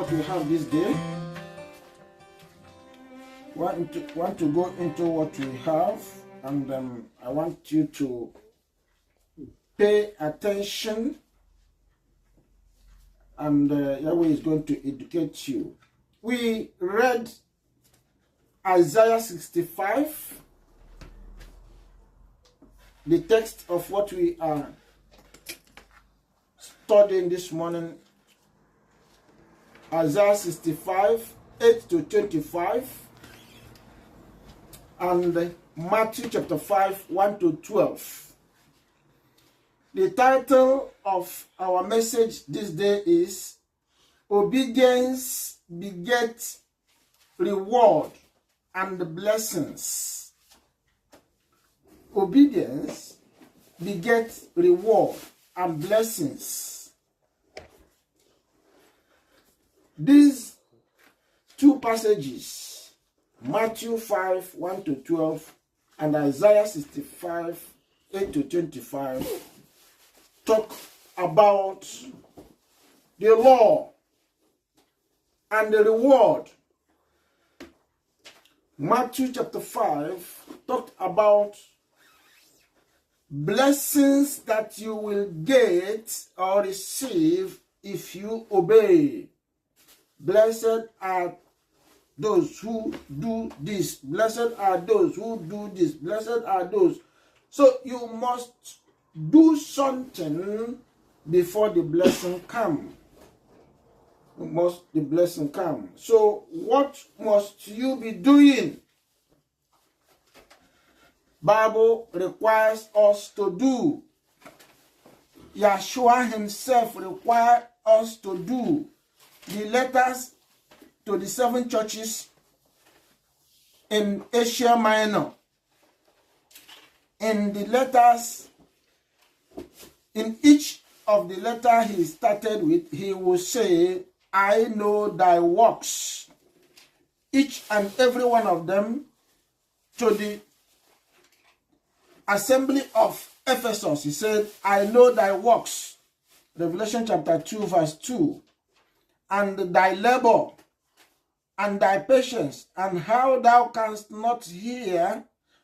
what we have this day. Want to go into what we have, and I want you to pay attention, and Yahweh is going to educate you. We read Isaiah 65, the text of what we are studying this morning. Isaiah 65, 8 to 25, and Matthew chapter 5, 1 to 12. The title of our message this day is Obedience Begets Reward and Blessings. Obedience begets reward and blessings. These two passages, Matthew 5, 1 to 12, and Isaiah 65, 8 to 25, talk about the law and the reward. Matthew chapter 5 talked about blessings that you will get or receive if you obey. Blessed are those who do this. Blessed are those who do this. Blessed are those. So you must do something before the blessing come. The blessing come. So what must you be doing? Bible requires us to do. Yeshua himself required us to do. The letters to the 7 churches in Asia Minor. In the letters, in each of the letter he started with, he will say, I know thy works. Each and every one of them. To the assembly of Ephesus, he said, I know thy works. Revelation chapter 2 verse 2. And thy labor, and thy patience, and how thou canst not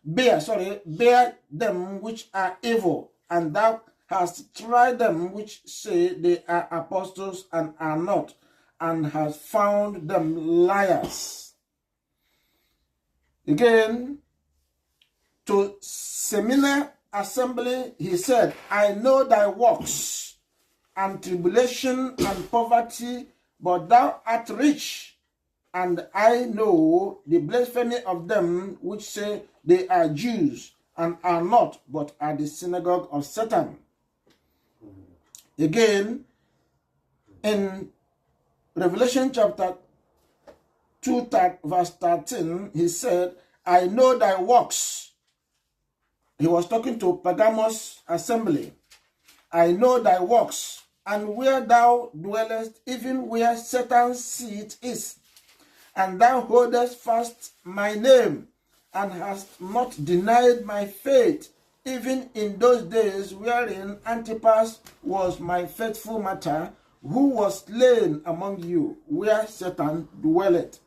bear them which are evil, and thou hast tried them which say they are apostles and are not, and hast found them liars. Again, to similar assembly, he said, I know thy works, and tribulation and poverty, but thou art rich, and I know the blasphemy of them which say they are Jews, and are not, but are the synagogue of Satan. Again, in Revelation chapter 2, verse 13, he said, I know thy works. He was talking to Pergamos assembly. I know thy works, and where thou dwellest, even where Satan's seat is, and thou holdest fast my name, and hast not denied my faith, even in those days wherein Antipas was my faithful martyr, who was slain among you, where Satan dwelleth.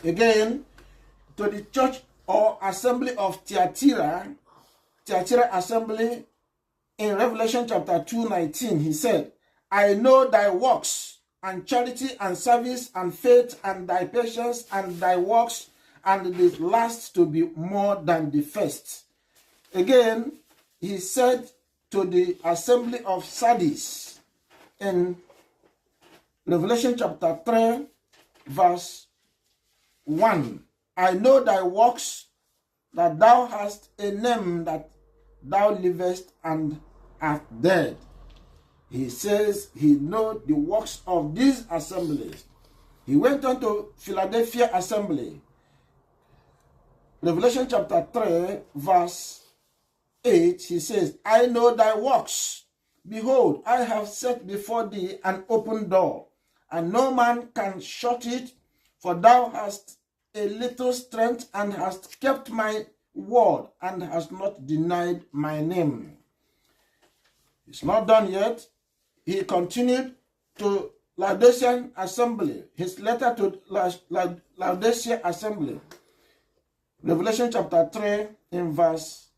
Again, to the church or assembly of Thyatira assembly, in Revelation chapter 2:19, he said, I know thy works, and charity, and service, and faith, and thy patience, and thy works, and the last to be more than the first. Again, he said to the assembly of Sardis, in Revelation chapter 3, verse 1, I know thy works, that thou hast a name, that thou livest and art dead. He says he knows the works of these assemblies. He went on to Philadelphia assembly. Revelation chapter 3, verse 8, he says, I know thy works. Behold, I have set before thee an open door, and no man can shut it, for thou hast a little strength, and hast kept my word, and hast not denied my name. It's not done yet. He continued to Laodicean assembly, his letter to Laodicea assembly, Revelation chapter 3 in verse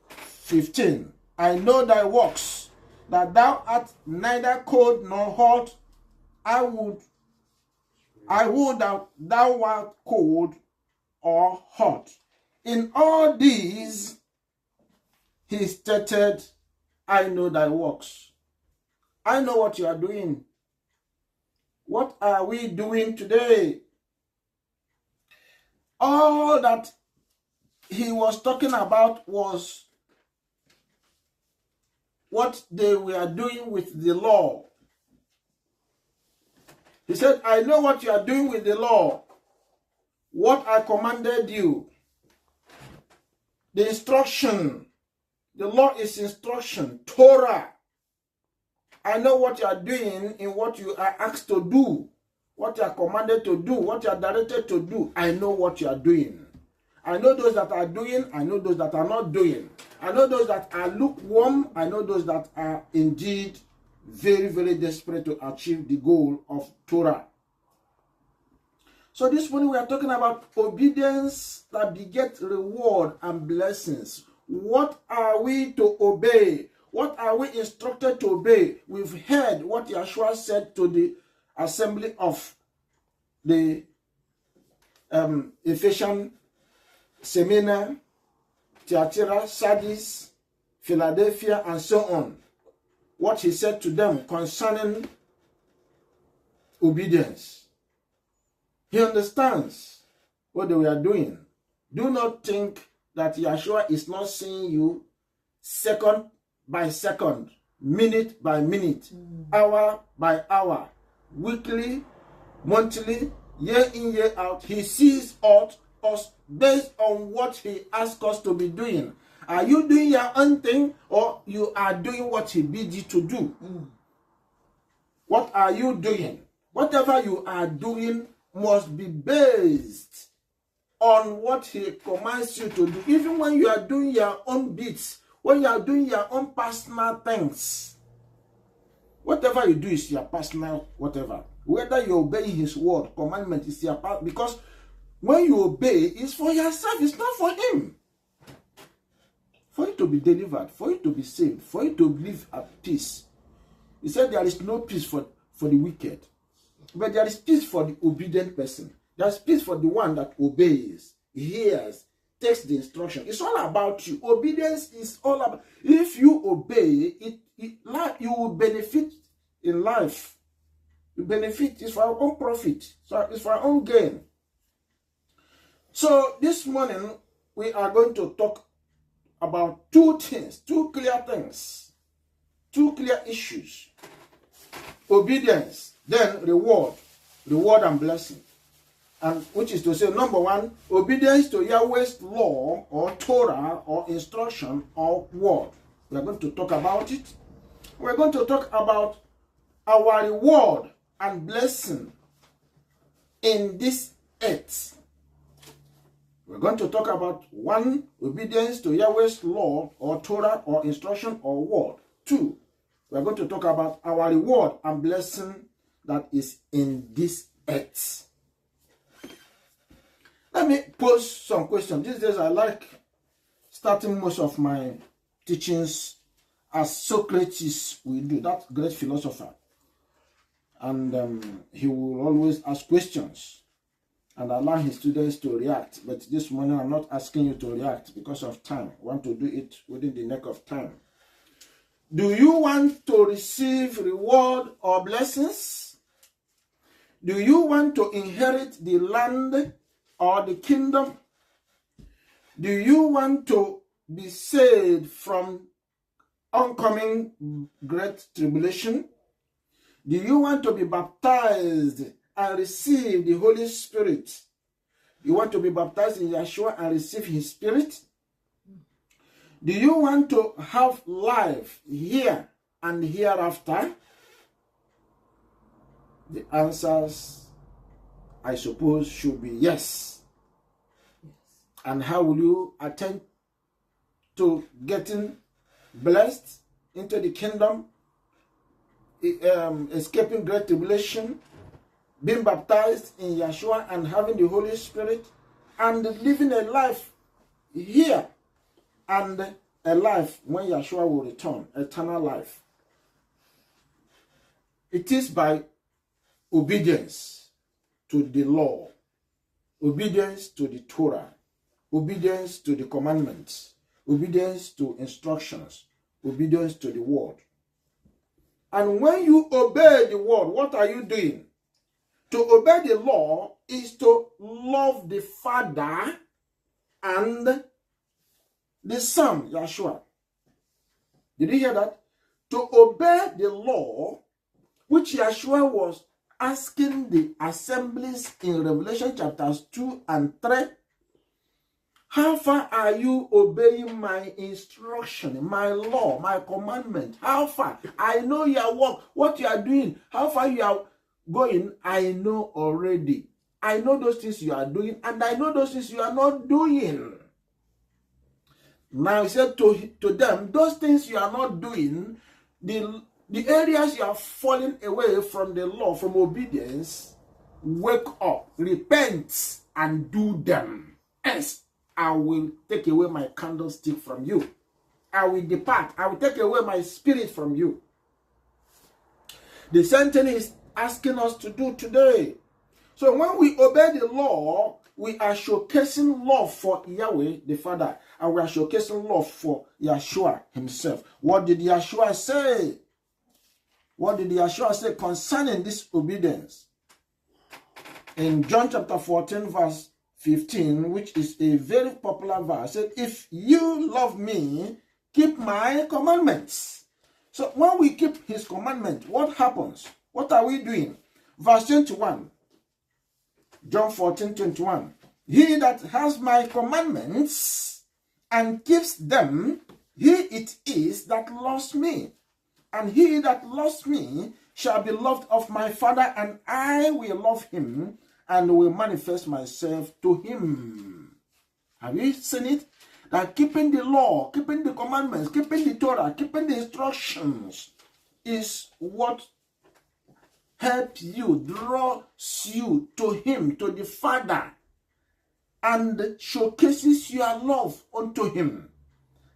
15. I know thy works, that thou art neither cold nor hot. I would that thou art cold or hot. In all these, he stated, I know thy works. I know what you are doing. What are we doing today? All that he was talking about was what they were doing with the law. He said, I know what you are doing with the law, what I commanded you. The instruction, the law is instruction, Torah. I know what you are doing in what you are asked to do, what you are commanded to do, what you are directed to do. I know what you are doing. I know those that are doing, I know those that are not doing. I know those that are lukewarm, I know those that are indeed very, very desperate to achieve the goal of Torah. So this morning we are talking about obedience that begets reward and blessings. What are we to obey? What are we instructed to obey? We've heard what Yeshua said to the assembly of the Ephesian, Smyrna, Thyatira, Sardis, Philadelphia, and so on. What he said to them concerning obedience. He understands what they were doing. Do not think that Yeshua is not seeing you second by second, minute by minute, hour by hour, weekly, monthly, year in, year out. He sees us based on what he asks us to be doing. Are you doing your own thing, or you are doing what he bids you to do? What are you doing? Whatever you are doing must be based on what he commands you to do. Even when you are doing your own bits, when you are doing your own personal things, whatever you do is your personal whatever. Whether you obey his word, commandment is your part, because when you obey, it's for yourself, it's not for him. For you to be delivered, for you to be saved, for you to live at peace. He said there is no peace for the wicked, but there is peace for the obedient person. There is peace for the one that obeys, hears, takes the instruction. It's all about you. Obedience is all about. If you obey, you will benefit in life. You benefit. It's for our own profit. So it's for our own gain. So this morning we are going to talk about two things, two clear things, two clear issues. Obedience, then reward and blessing. And which is to say, number one, obedience to Yahweh's law or Torah or instruction or word. We are going to talk about it. We're going to talk about our reward and blessing in this earth. We're going to talk about one, obedience to Yahweh's law or Torah or instruction or word. Two, we're going to talk about our reward and blessing that is in this earth. Let me pose some questions. These days I like starting most of my teachings as Socrates will do, that great philosopher. And he will always ask questions and allow his students to react. But this morning I'm not asking you to react because of time. I want to do it within the neck of time. Do you want to receive reward or blessings? Do you want to inherit the land or the kingdom? Do you want to be saved from oncoming great tribulation? Do you want to be baptized and receive the Holy Spirit? You want to be baptized in Yeshua and receive his Spirit? Do you want to have life here and hereafter? The answers, I suppose, should be yes. And how will you attend to getting blessed into the kingdom? escaping great tribulation, being baptized in Yeshua and having the Holy Spirit, and living a life here and a life when Yeshua will return, eternal life. It is by obedience to the law, obedience to the Torah, obedience to the commandments, obedience to instructions, obedience to the word. And when you obey the word, what are you doing? To obey the law is to love the Father and the Son, Yeshua. Did you hear that? To obey the law, which Yeshua was asking the assemblies in Revelation chapters 2 and 3, how far are you obeying my instruction, my law, my commandment? How far? I know your work, what you are doing, how far you are going, I know already. I know those things you are doing, and I know those things you are not doing. Now he said to them, those things you are not doing, the areas you are falling away from the law, from obedience, wake up, repent, and do them. Else, I will take away my candlestick from you. I will depart. I will take away my spirit from you. The same thing is asking us to do today. So when we obey the law, we are showcasing love for Yahweh the Father, and we are showcasing love for Yeshua himself. What did Yeshua say? What did Yeshua say concerning this obedience? In John chapter 14 verse 15, which is a very popular verse, said, if you love me, keep my commandments. So when we keep his commandment, what happens? What are we doing? Verse 21. John 14:21. He that has my commandments and keeps them, he it is that loves me. And he that loves me shall be loved of my Father, and I will love him and will manifest myself to him. Have you seen it? That keeping the law, keeping the commandments, keeping the Torah, keeping the instructions is what helps you, draws you to him, to the Father, and showcases your love unto him.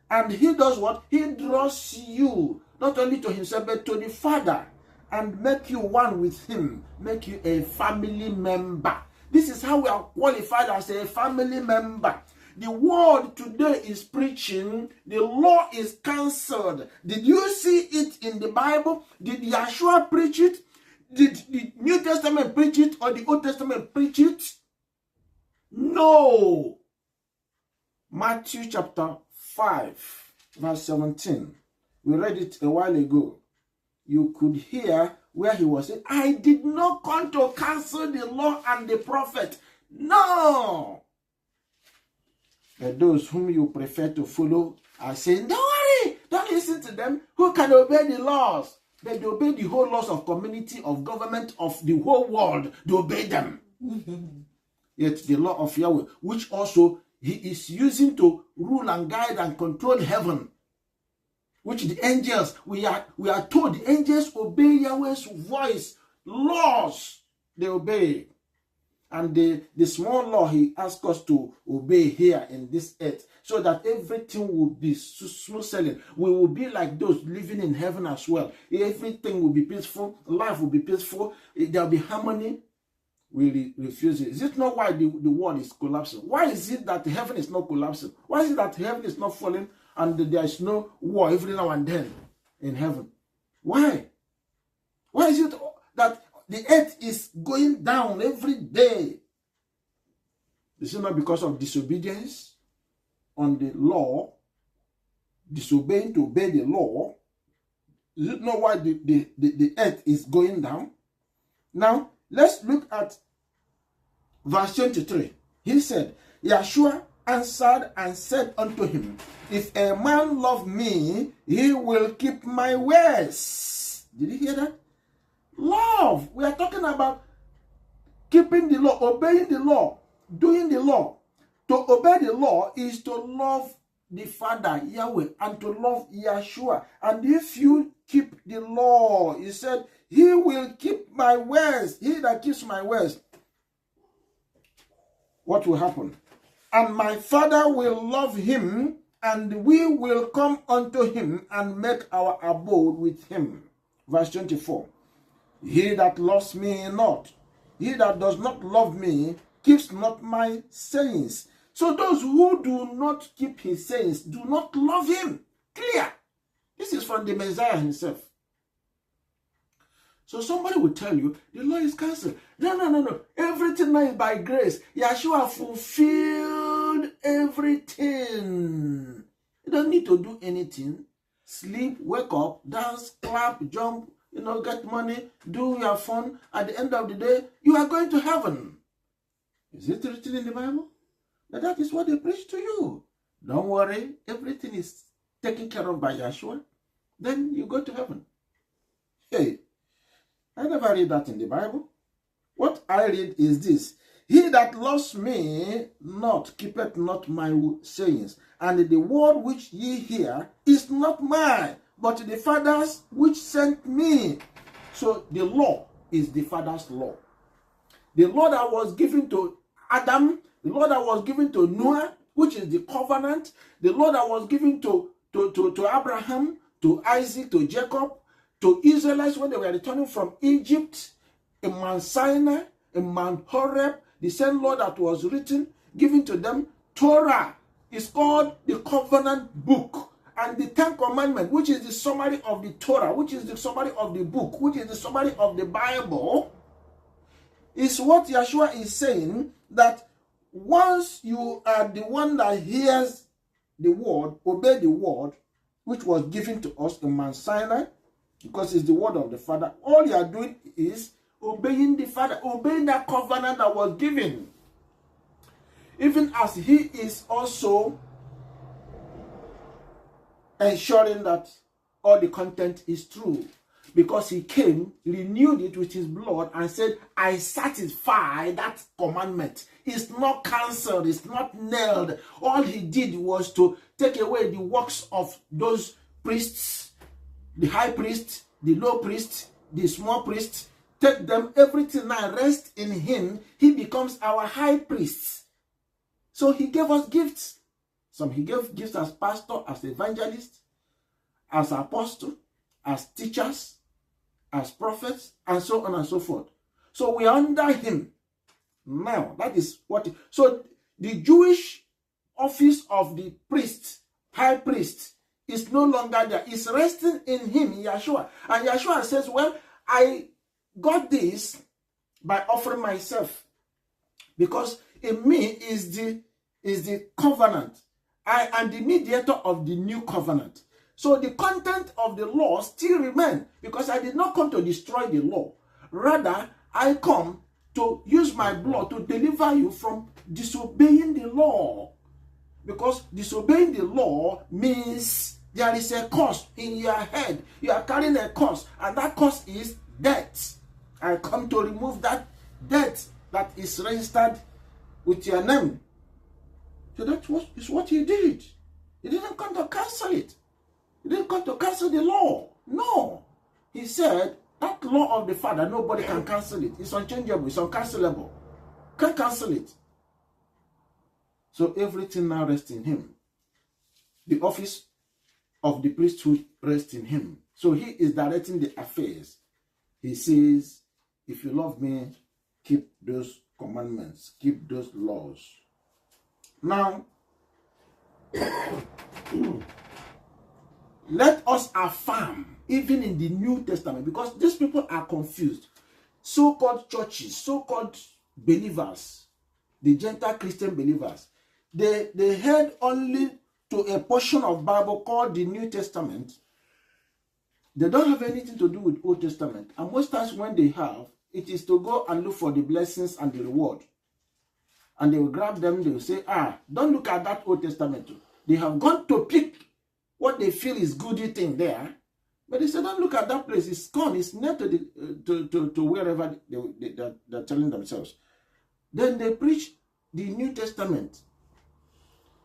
And he does what? He draws you not only to himself, but to the Father, and make you one with him, make you a family member. This is how we are qualified as a family member. The world today is preaching, the law is cancelled. Did you see it in the Bible? Did Yeshua preach it? Did the New Testament preach it, or the Old Testament preach it? No. Matthew chapter 5, verse 17. We read it a while ago. You could hear where he was saying, I did not come to cancel the law and the prophet. No. But those whom you prefer to follow are saying, don't worry, don't listen to them. Who can obey the laws? But they obey the whole laws of community, of government, of the whole world. They obey them. Yet the law of Yahweh, which also he is using to rule and guide and control heaven, which the angels, we are told the angels obey Yahweh's voice, laws, they obey. And the small law he asks us to obey here in this earth, so that everything will be smooth sailing. We will be like those living in heaven as well. Everything will be peaceful, life will be peaceful, there will be harmony. We refuse it. Is it not why the world is collapsing? Why is it that heaven is not collapsing? Why is it that heaven is not falling and there is no war every now and then in heaven? Why? Why is it that the earth is going down every day? Is it not because of disobedience on the law, disobeying to obey the law? Is it not why the earth is going down? Now, let's look at verse 23. He said, Yeshua answered and said unto him, if a man love me, he will keep my words. Did you hear that? Love. We are talking about keeping the law, obeying the law, doing the law. To obey the law is to love the Father, Yahweh, and to love Yeshua. And if you keep the law, he said, he will keep my words. He that keeps my words. What will happen? And my Father will love him, and we will come unto him and make our abode with him. Verse 24. He that loves me not, he that does not love me, keeps not my sayings. So those who do not keep his sayings do not love him. Clear. This is from the Messiah himself. So somebody will tell you, the law is cancelled. No. Everything now is by grace. Yeshua fulfilled everything. You don't need to do anything. Sleep, wake up, dance, clap, jump, get money, do your fun. At the end of the day, you are going to heaven. Is it written in the Bible? That is what they preach to you. Don't worry, everything is taken care of by Yeshua. Then you go to heaven. Hey, I never read that in the Bible. What I read is this. He that loves me not, keepeth not my sayings. And the word which ye hear is not mine, but the Father's which sent me. So the law is the Father's law. The law that was given to Adam, the law that was given to Noah, which is the covenant, the law that was given to Abraham, to Isaac, to Jacob, to Israelites when they were returning from Egypt, in Mount Sinai, in Mount Horeb, the same law that was written, given to them. Torah is called the covenant book. And the Ten Commandments, which is the summary of the Torah, which is the summary of the book, which is the summary of the Bible, is what Yeshua is saying, that once you are the one that hears the word, obey the word, which was given to us in Mount Sinai, because it's the word of the Father, all you are doing is obeying the Father, obeying that covenant that was given. Even as he is also ensuring that all the content is true. Because he came, renewed it with his blood, and said, I satisfy that commandment. It's not cancelled, it's not nailed. All he did was to take away the works of those priests, the high priest, the low priest, the small priest. Take them, everything now rests in him. He becomes our high priest. So he gave us gifts. Some he gave gifts as pastor, as evangelist, as apostle, as teachers, as prophets, and so on and so forth. So we are under him. Now, that is what... So the Jewish office of the priest, high priest, is no longer there. It's resting in him, Yeshua. And Yeshua says, well, I got this by offering myself. Because in me is the covenant. I am the mediator of the new covenant. So the content of the law still remains, because I did not come to destroy the law. Rather, I come to use my blood to deliver you from disobeying the law. Because disobeying the law means there is a curse in your head. You are carrying a curse, and that curse is death. I come to remove that death that is registered with your name. So that is what he did. He didn't come to cancel it. He didn't come to cancel the law. No. He said, that law of the Father, nobody can cancel it. It's unchangeable. It's uncancelable. Can't cancel it. So everything now rests in him. The office of the priesthood rests in him. So he is directing the affairs. He says, if you love me, keep those commandments. Keep those laws. Now, let us affirm, even in the New Testament, because these people are confused. So-called churches, so-called believers, the Gentile Christian believers, they head only to a portion of Bible called the New Testament. They don't have anything to do with Old Testament. And most times when they have, it is to go and look for the blessings and the reward. And they will grab them, they will say, don't look at that Old Testament. They have gone to pick what they feel is goody thing there. But they say, don't look at that place. It's gone. It's near to the wherever they're telling themselves. Then they preach the New Testament.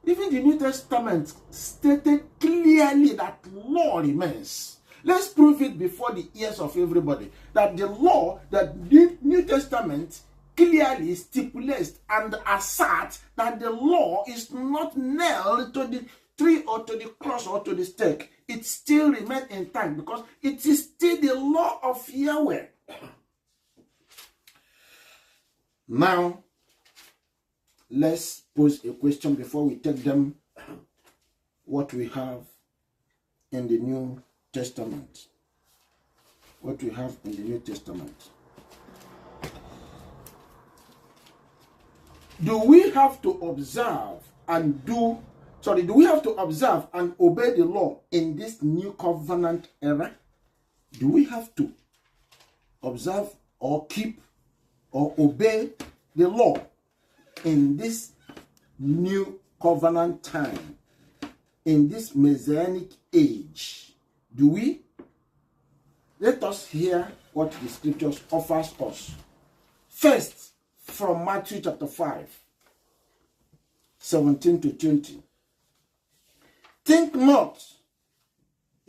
Even the New Testament stated clearly that law remains. Let's prove it before the ears of everybody. That the law, that the New Testament clearly stipulates and asserts that the law is not nailed to the tree or to the cross or to the stake. It still remains intact because it is still the law of Yahweh. Now, let's pose a question before we take them what we have in the New Testament. What we have in the New Testament. Do we have to observe and obey the law in this new covenant era? Do we have to observe or keep or obey the law in this new covenant time, in this Messianic age? Do we? Let us hear what the scriptures offers us. First, from Matthew chapter 5, 17 to 20. Think not,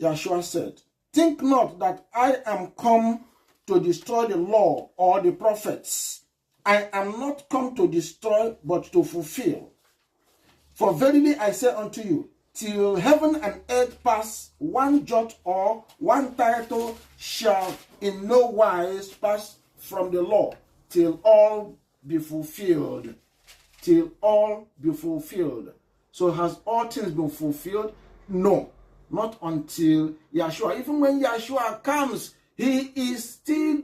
Yeshua said, think not that I am come to destroy the law or the prophets. I am not come to destroy, but to fulfill. For verily I say unto you, till heaven and earth pass, one jot or one title shall in no wise pass from the law, till all be fulfilled. Till all be fulfilled. So has all things been fulfilled? No, not until Yeshua. Even when Yeshua comes, he is still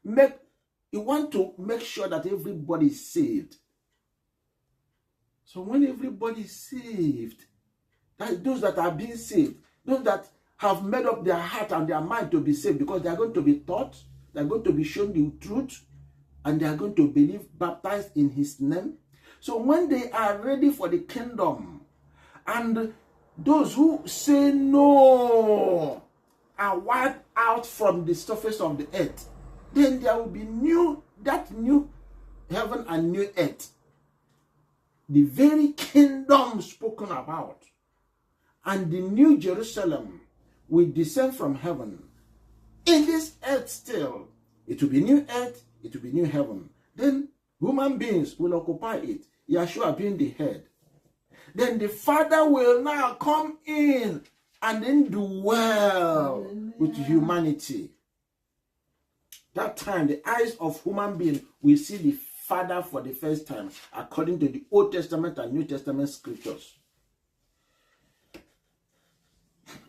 he wants to make sure that everybody is saved. So when everybody is saved, that those that are being saved, those that have made up their heart and their mind to be saved, because they are going to be taught, they are going to be shown the truth, and they are going to believe, baptized in his name. So when they are ready for the kingdom, and those who say no are wiped out from the surface of the earth, then there will be that new heaven and new earth. The very kingdom spoken about. And the new Jerusalem will descend from heaven. In this earth still, it will be new earth, it will be new heaven. Then human beings will occupy it, Yeshua being the head. Then the Father will now come in and then dwell with humanity. That time, the eyes of human beings will see the Father for the first time, according to the Old Testament and New Testament scriptures.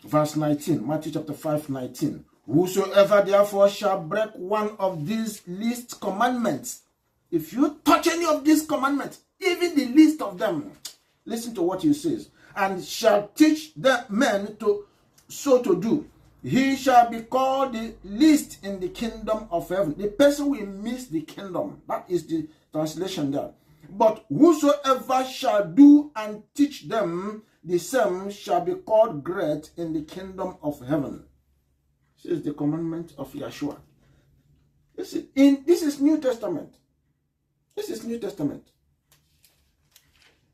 Verse 19, Matthew chapter 5, 19. Whosoever therefore shall break one of these least commandments, if you touch any of these commandments, even the least of them, listen to what he says, and shall teach the men so to do, he shall be called the least in the kingdom of heaven. The person will miss the kingdom. That is the translation there. But whosoever shall do and teach them, the same shall be called great in the kingdom of heaven. This is the commandment of Yeshua. This is New Testament. This is New Testament.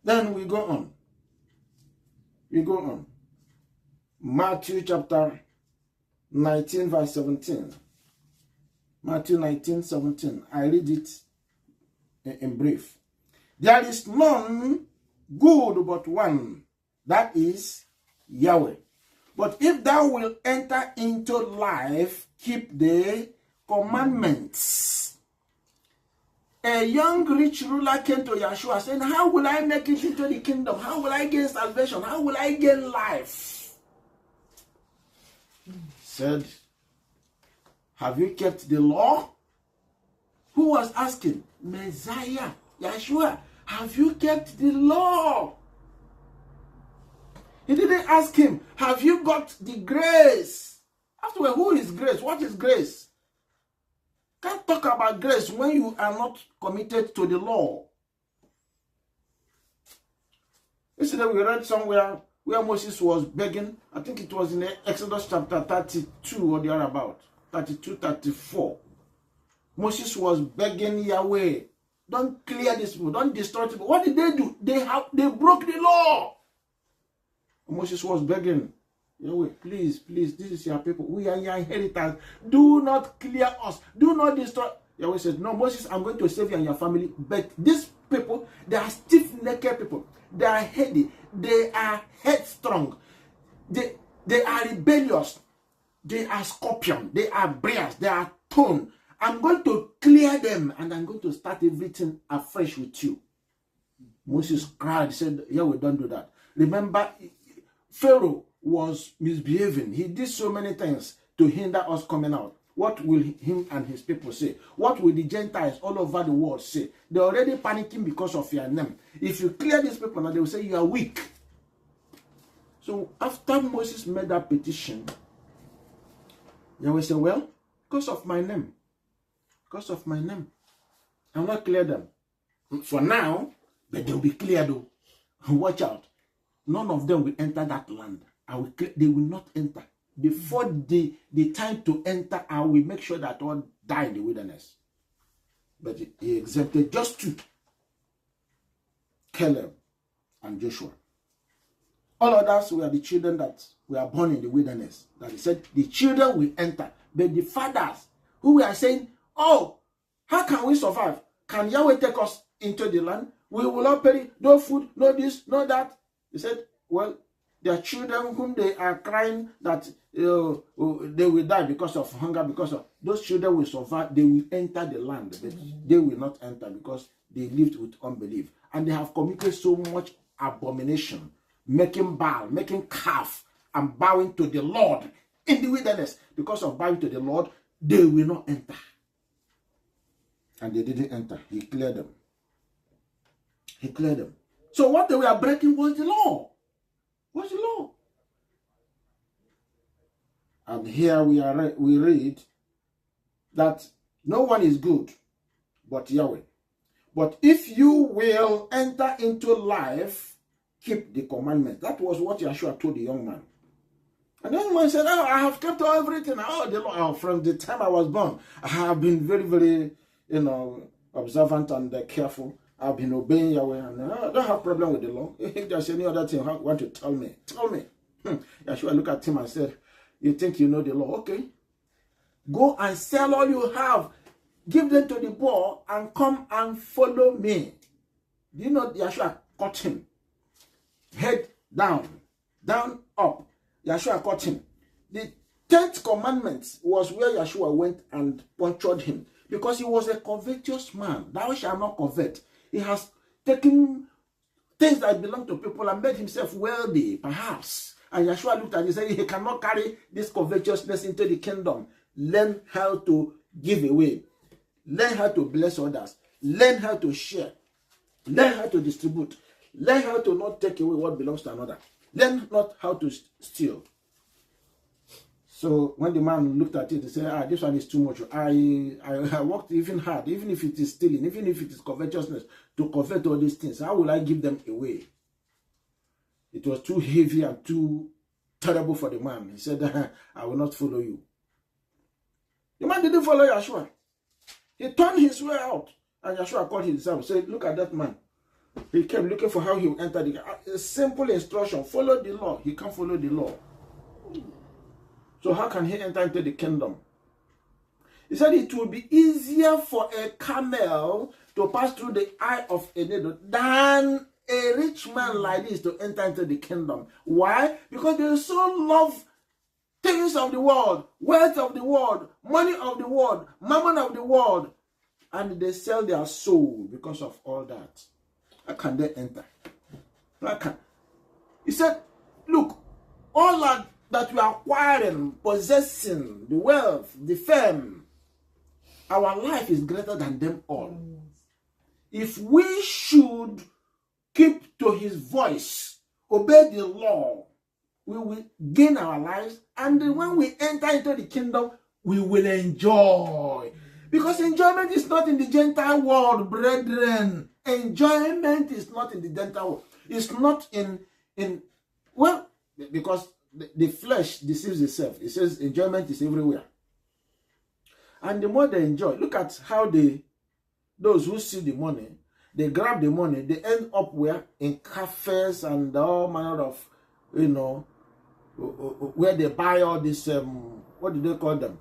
Then we go on. We go on. Matthew chapter 19 verse 17. Matthew 19, 17. I read it in brief. There is none good but one, that is Yahweh. But if thou wilt enter into life, keep the commandments. A young rich ruler came to Yeshua saying, how will I make it into the kingdom? How will I gain salvation? How will I gain life? Said, have you kept the law? Who was asking? Messiah, Yeshua, have you kept the law? He didn't ask him, have you got the grace? Afterward, who is grace? What is grace? Can't talk about grace when you are not committed to the law. Yesterday we read somewhere where Moses was begging. I think it was in Exodus chapter 32 or thereabout. 32, 34. Moses was begging Yahweh. Don't clear these people. Don't destroy people. What did they do? They broke the law. Moses was begging, Yahweh, please, please, this is your people. We are your inheritance. Do not clear us. Do not destroy. Yahweh says, no, Moses, I'm going to save you and your family. But these people, they are stiff-necked people. They are heady. They are headstrong. They are rebellious. They are scorpion. They are bears. They are thorn. I'm going to clear them and I'm going to start everything afresh with you. Moses cried, said, Yahweh, don't do that. Remember, Pharaoh was misbehaving. He did so many things to hinder us coming out. What will him and his people say? What will the Gentiles all over the world say? They're already panicking because of your name. If you clear these people now, they will say you are weak. So after Moses made that petition, Yahweh said, well, because of my name, I'm not clear them. For now, but they'll be clear though. Watch out. None of them will enter that land. They will not enter. Before the time to enter, I will make sure that all die in the wilderness. But he exempted just two, Caleb and Joshua. All others were the children that were born in the wilderness. That he said, the children will enter. But the fathers who were saying, oh, how can we survive? Can Yahweh take us into the land? We will not perish, no food, no this, no that. He said, well, their children whom they are crying that they will die because of hunger, because of those children will survive, they will enter the land, but they will not enter because they lived with unbelief. And they have committed so much abomination, making Baal, making calf, and bowing to the Lord in the wilderness. Because of bowing to the Lord, they will not enter. And they didn't enter. He cleared them. He cleared them. So what they were breaking was the law. What's the law? And here we read that no one is good but Yahweh. But if you will enter into life, keep the commandments. That was what Yeshua told the young man. And the young man said, oh, I have kept everything. Oh, the law. From the time I was born, I have been very, very, observant and careful. I've been obeying Yahweh, and I don't have problem with the law. If there's any other thing you want to tell me, tell me. Yeshua looked at him and said, you think you know the law? Okay. Go and sell all you have. Give them to the poor and come and follow me. Do you know Yeshua caught him? Head down, down, up. Yeshua caught him. The 10th commandment was where Yeshua went and punctured him. Because he was a covetous man. Thou shalt not covet. He has taken things that belong to people and made himself wealthy, perhaps. And Yeshua looked at him and said, he cannot carry this covetousness into the kingdom. Learn how to give away. Learn how to bless others. Learn how to share. Learn how to distribute. Learn how to not take away what belongs to another. Learn not how to steal. So when the man looked at it, he said, this one is too much. I worked even hard, even if it is stealing, even if it is covetousness, to covet all these things. How will I give them away? It was too heavy and too terrible for the man. He said, I will not follow you. The man didn't follow Yeshua. He turned his way out. And Yeshua called himself and said, look at that man. He came looking for how he would enter the... A simple instruction, follow the law. He can't follow the law. So how can he enter into the kingdom? He said it will be easier for a camel to pass through the eye of a needle than a rich man like this to enter into the kingdom. Why? Because they so love things of the world, wealth of the world, money of the world, mammon of the world, and they sell their soul because of all that. How can they enter? How can? He said, look, all that we are acquiring, possessing, the wealth, the fame, our life is greater than them all. If we should keep to his voice, obey the law, we will gain our lives, and when we enter into the kingdom, we will enjoy. Because enjoyment is not in the Gentile world, brethren. Enjoyment is not in the Gentile world. It's not well, because the flesh deceives itself. It says enjoyment is everywhere. And the more they enjoy, look at how the those who see the money, they grab the money, they end up where? In cafes and all manner of, where they buy all this, what do they call them?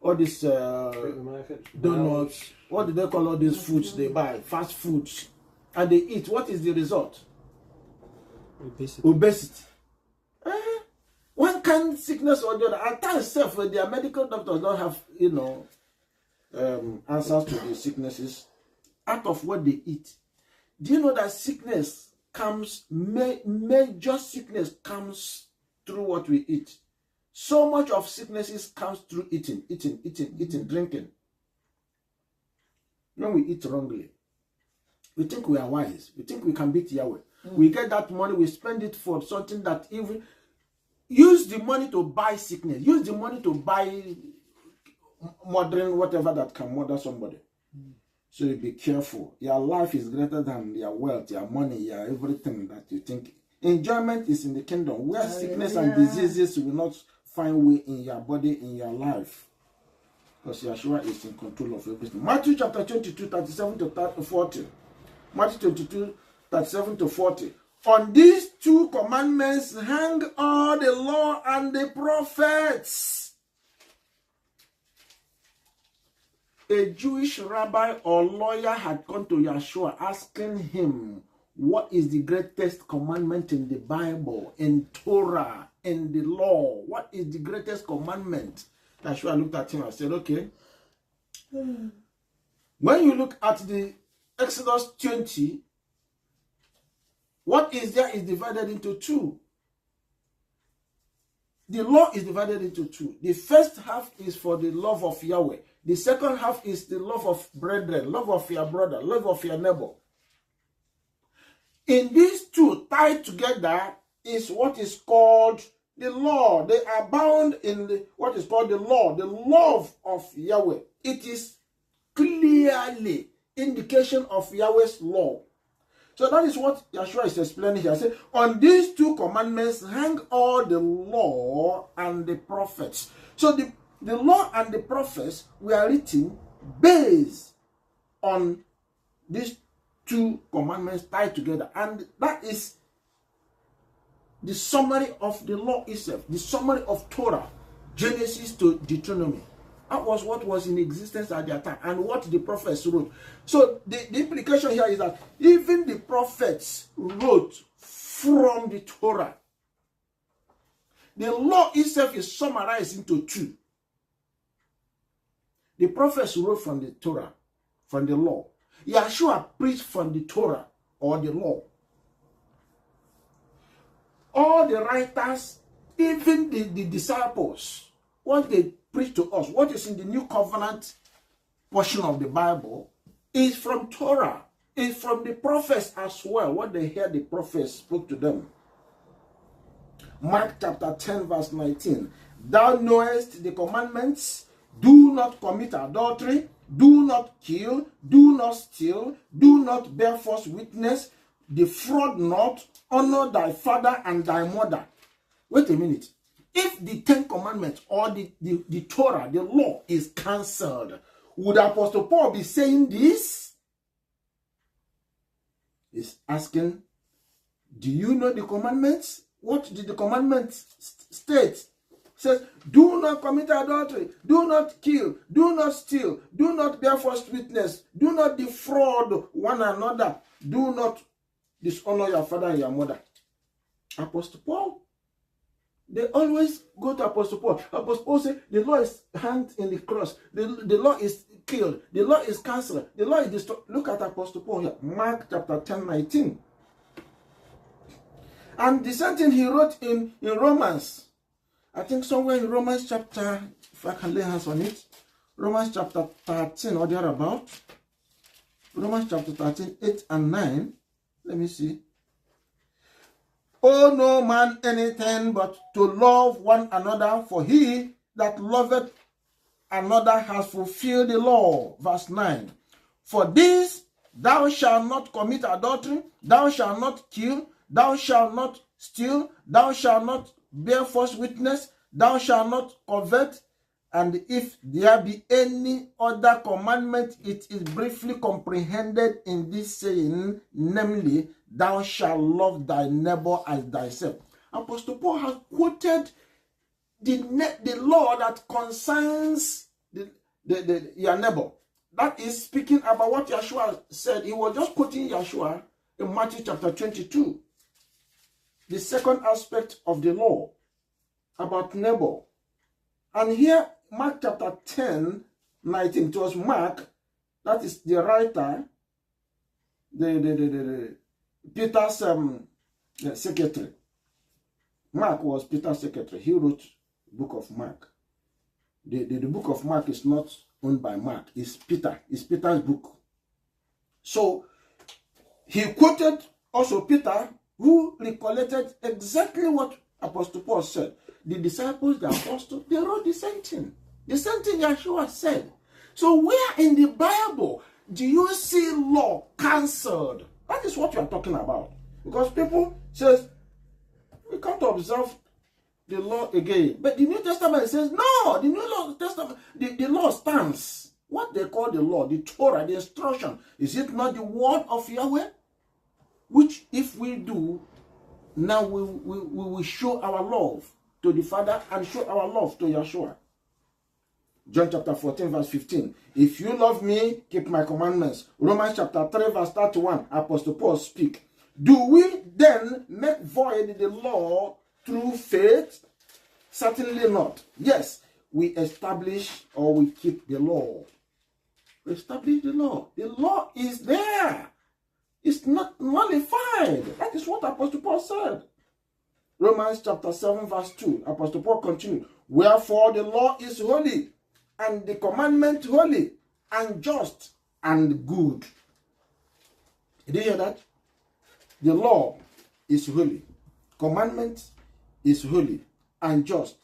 All these donuts. What do they call all these foods they buy? Fast foods. And they eat. What is the result? Obesity. One kind of sickness or the other. At times, self, their medical doctors don't have, answers to the sicknesses out of what they eat. Do you know that sickness comes, major sickness comes through what we eat? So much of sicknesses comes through eating, drinking. When we eat wrongly, we think we are wise. We think we can beat Yahweh. We get that money, we spend it for something that even... Use the money to buy sickness. Use the money to buy modern whatever that can murder somebody. So you be careful. Your life is greater than your wealth, your money, your everything that you think. Enjoyment is in the kingdom, where sickness and diseases will not find way in your body, in your life. Because Yeshua is in control of everything. Matthew chapter 22, 37 to 40. Matthew 22, 37 to 40. On these two commandments hang all the law and the prophets. A Jewish rabbi or lawyer had come to Yeshua asking him, what is the greatest commandment in the Bible, in Torah, in the law? What is the greatest commandment? Yeshua looked at him and said, okay. When you look at the Exodus 20, what is there is divided into two. The law is divided into two. The first half is for the love of Yahweh. The second half is the love of brethren, love of your brother, love of your neighbor. In these two tied together is what is called the law. They are bound in what is called the law, the love of Yahweh. It is clearly indication of Yahweh's law. So that is what Yeshua is explaining here. Say, on these two commandments hang all the law and the prophets. So the law and the prophets were written based on these two commandments tied together. And that is the summary of the law itself, the summary of Torah, Genesis to Deuteronomy. That was what was in existence at that time and what the prophets wrote. So the implication here is that even the prophets wrote from the Torah. The law itself is summarized into two. The prophets wrote from the Torah, from the law. Yeshua preached from the Torah or the law. All the writers, even the disciples, what they preach to us, what is in the New Covenant portion of the Bible, is from Torah, is from the prophets as well, what they heard the prophets spoke to them. Mark chapter 10 verse 19. Thou knowest the commandments, do not commit adultery, do not kill, do not steal, do not bear false witness, defraud not, honor thy father and thy mother. Wait a minute. If the 10 commandments or the Torah, the law is cancelled, would Apostle Paul be saying this? He's asking, do you know the commandments? What did the commandments state? It says, do not commit adultery, do not kill, do not steal, do not bear false witness, do not defraud one another, do not dishonor your father and your mother. Apostle Paul, they always go to Apostle Paul. Apostle Paul says, the law is hanged in the cross. The law is killed. The law is cancelled. The law is destroyed. Look at Apostle Paul here. Mark chapter 10, 19. And the same thing he wrote in Romans. I think somewhere in Romans chapter, if I can lay hands on it, Romans chapter 13 or thereabout. Romans chapter 13, 8 and 9. Let me see. Owe no man anything but to love one another, for he that loveth another has fulfilled the law. Verse 9. For this, thou shalt not commit adultery, thou shalt not kill, thou shalt not steal, thou shalt not bear false witness, thou shalt not covet, And if there be any other commandment, it is briefly comprehended in this saying, namely, thou shalt love thy neighbor as thyself. Apostle Paul has quoted the law that concerns your neighbor. That is speaking about what Yeshua said. He was just quoting Yeshua in Matthew chapter 22. The second aspect of the law about neighbor. And here, Mark chapter 10, 19, it was Mark, that is the writer, Peter's secretary. Mark was Peter's secretary. He wrote the book of Mark. The book of Mark is not owned by Mark. It's Peter. It's Peter's book. So, he quoted also Peter, who recollected exactly what Apostle Paul said. The disciples, the apostles, they wrote the same thing. The same thing Yeshua said. So where in the Bible do you see law cancelled? That is what you are talking about. Because people says, we can't observe the law again. But the New Testament says, no, the New Testament, the law stands. What they call the law, the Torah, the instruction, is it not the word of Yahweh? Which if we do, now we will show our love to the Father and show our love to Yeshua. John chapter 14 verse 15. If you love me, keep my commandments. Romans chapter 3 verse 31. Apostle Paul speak. Do we then make void the law through faith? Certainly not. Yes, we establish or we keep the law. We establish the law. The law is there. It's not nullified. That is what Apostle Paul said. Romans chapter 7 verse 2. Apostle Paul continued. Wherefore the law is holy, and the commandment holy, and just, and good. Did you hear that? The law is holy. Commandment is holy, and just,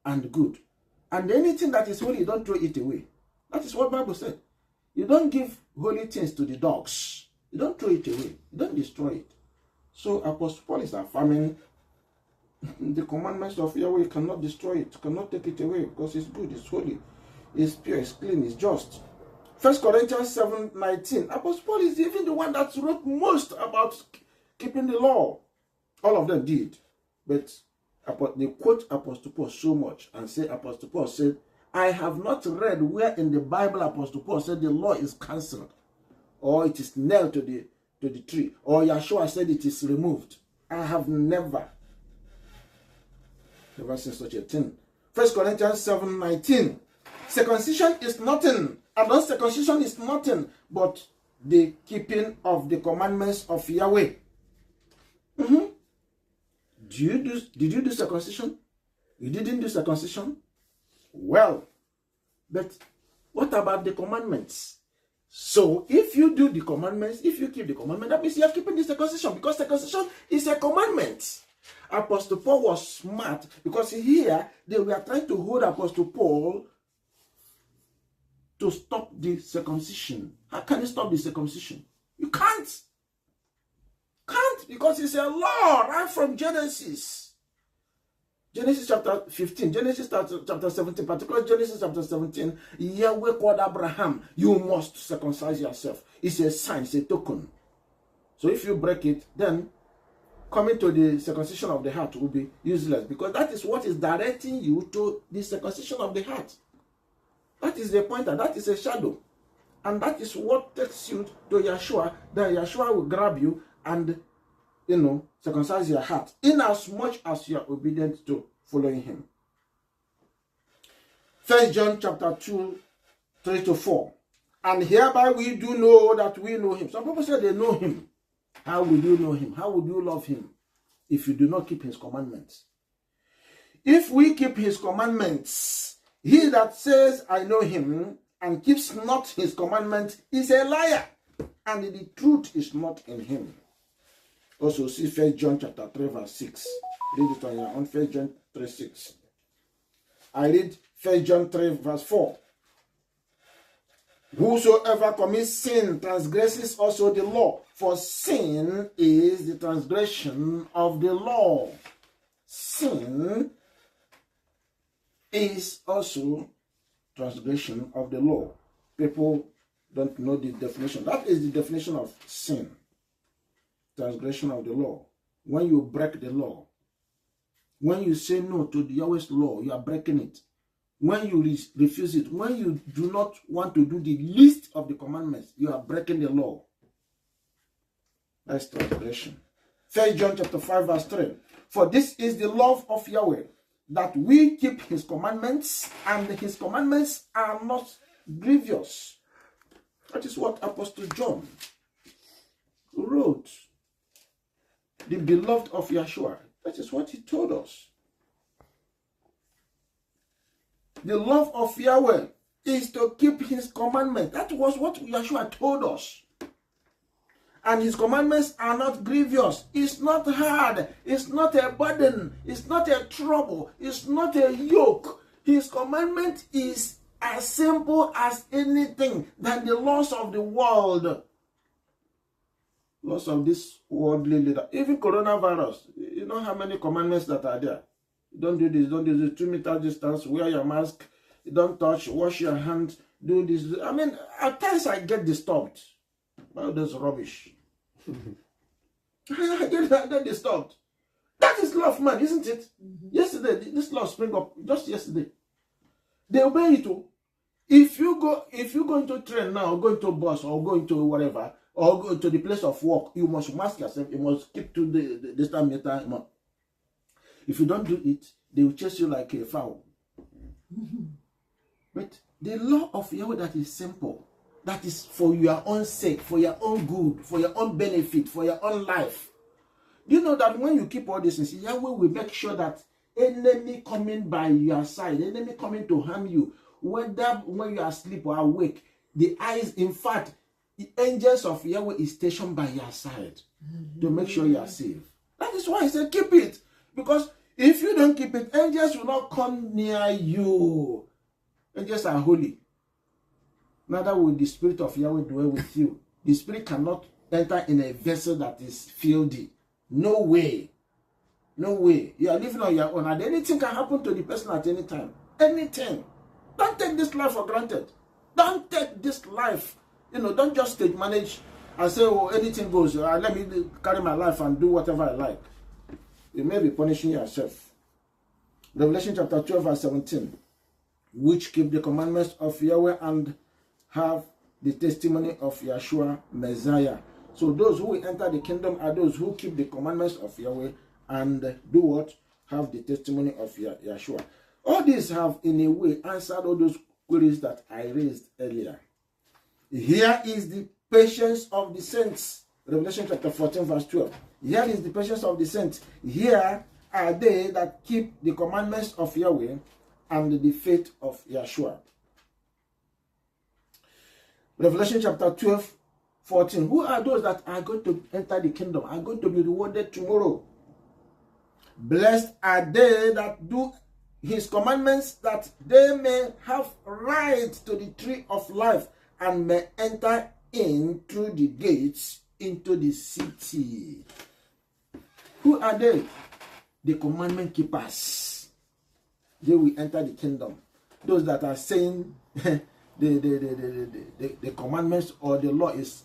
and good. And anything that is holy, you don't throw it away. That is what the Bible said. You don't give holy things to the dogs. You don't throw it away. You don't destroy it. So Apostle Paul is affirming the commandments of Yahweh. You cannot destroy it. You cannot take it away because it's good, it's holy, it's pure, it's clean, it's just. 1 Corinthians 7:19. Apostle Paul is even the one that wrote most about keeping the law. All of them did. But they quote Apostle Paul so much and say Apostle Paul said, I have not read where in the Bible Apostle Paul said the law is cancelled, or it is nailed to the tree, or Yeshua said it is removed. I have never seen such a thing. 1 Corinthians 7:19. Circumcision is nothing. And circumcision is nothing but the keeping of the commandments of Yahweh. Did you do circumcision? You didn't do circumcision? Well, but what about the commandments? So if you do the commandments, if you keep the commandment, that means you are keeping the circumcision, because circumcision is a commandment. Apostle Paul was smart, because here they were trying to hold Apostle Paul to stop the circumcision. How can you stop the circumcision? You can't. Can't, because it's a law right from Genesis. Genesis chapter 15, Genesis chapter 17, particularly Genesis chapter 17, Yahweh called Abraham, you must circumcise yourself. It's a sign, it's a token. So if you break it, then coming to the circumcision of the heart will be useless, because that is what is directing you to the circumcision of the heart. That is the pointer, that is a shadow. And that is what takes you to Yeshua. Then Yeshua will grab you and, circumcise your heart, in as much as you are obedient to following him. 1 John chapter 2, 3-4. And hereby we do know that we know him. Some people say they know him. How would you know him? How would you love him if you do not keep his commandments? If we keep his commandments, he that says, I know him, and keeps not his commandments is a liar, and the truth is not in him. Also see 1 John chapter 3 verse 6. Read it on your own. 1 John 3, 6. I read 1 John 3 verse 4. Whosoever commits sin transgresses also the law, for sin is the transgression of the law. Sin is also transgression of the law. People don't know the definition. That is the definition of sin. Transgression of the law. When you break the law. When you say no to the Yahweh's law, you are breaking it. When you refuse it, when you do not want to do the least of the commandments, you are breaking the law. That's transgression. 1 John chapter 5 verse 3. For this is the love of Yahweh, that we keep his commandments, and his commandments are not grievous. That is what Apostle John wrote. The beloved of Yeshua. That is what he told us. The love of Yahweh is to keep his commandments. That was what Yeshua told us. And his commandments are not grievous. It's not hard. It's not a burden. It's not a trouble. It's not a yoke. His commandment is as simple as anything than the laws of the world. Laws of this worldly leader. Even coronavirus. You know how many commandments that are there? Don't do this, don't do this, 2 meter distance, wear your mask, don't touch, wash your hands, do this. I mean, at times I get disturbed by this rubbish. I get disturbed. That is love, man, isn't it? Yesterday, this law spring up, just yesterday. They obey it too. If you go into train now, or go into bus, or go into whatever, or go to the place of work, you must mask yourself, you must keep to the distance meter. If you don't do it, they will chase you like a fowl. But the law of Yahweh that is simple, that is for your own sake, for your own good, for your own benefit, for your own life. Do you know that when you keep all these things, Yahweh will make sure that enemy coming by your side, enemy coming to harm you, whether when you are asleep or awake, the eyes, in fact, the angels of Yahweh is stationed by your side to make sure you are safe. That is why I said keep it. Because if you don't keep it, angels will not come near you. Angels are holy. Neither will the spirit of Yahweh dwell with you. The spirit cannot enter in a vessel that is filthy. No way. No way. You are living on your own. And anything can happen to the person at any time. Anything. Don't take this life for granted. Don't take this life. Don't just stage manage and say, oh, anything goes. Let me carry my life and do whatever I like. You may be punishing yourself. Revelation chapter 12 verse 17. Which keep the commandments of Yahweh and have the testimony of Yeshua Messiah. So those who will enter the kingdom are those who keep the commandments of Yahweh and do what? Have the testimony of Yeshua. All these have in a way answered all those queries that I raised earlier. Here is the patience of the saints. Revelation chapter 14 verse 12. Here is the patience of the saints. Here are they that keep the commandments of Yahweh and the faith of Yeshua. Revelation chapter 12, 14. Who are those that are going to enter the kingdom? Are going to be rewarded tomorrow. Blessed are they that do his commandments, that they may have right to the tree of life and may enter in through the gates into the city. Who are they? The commandment keepers. They will enter the kingdom. Those that are saying the commandments or the law is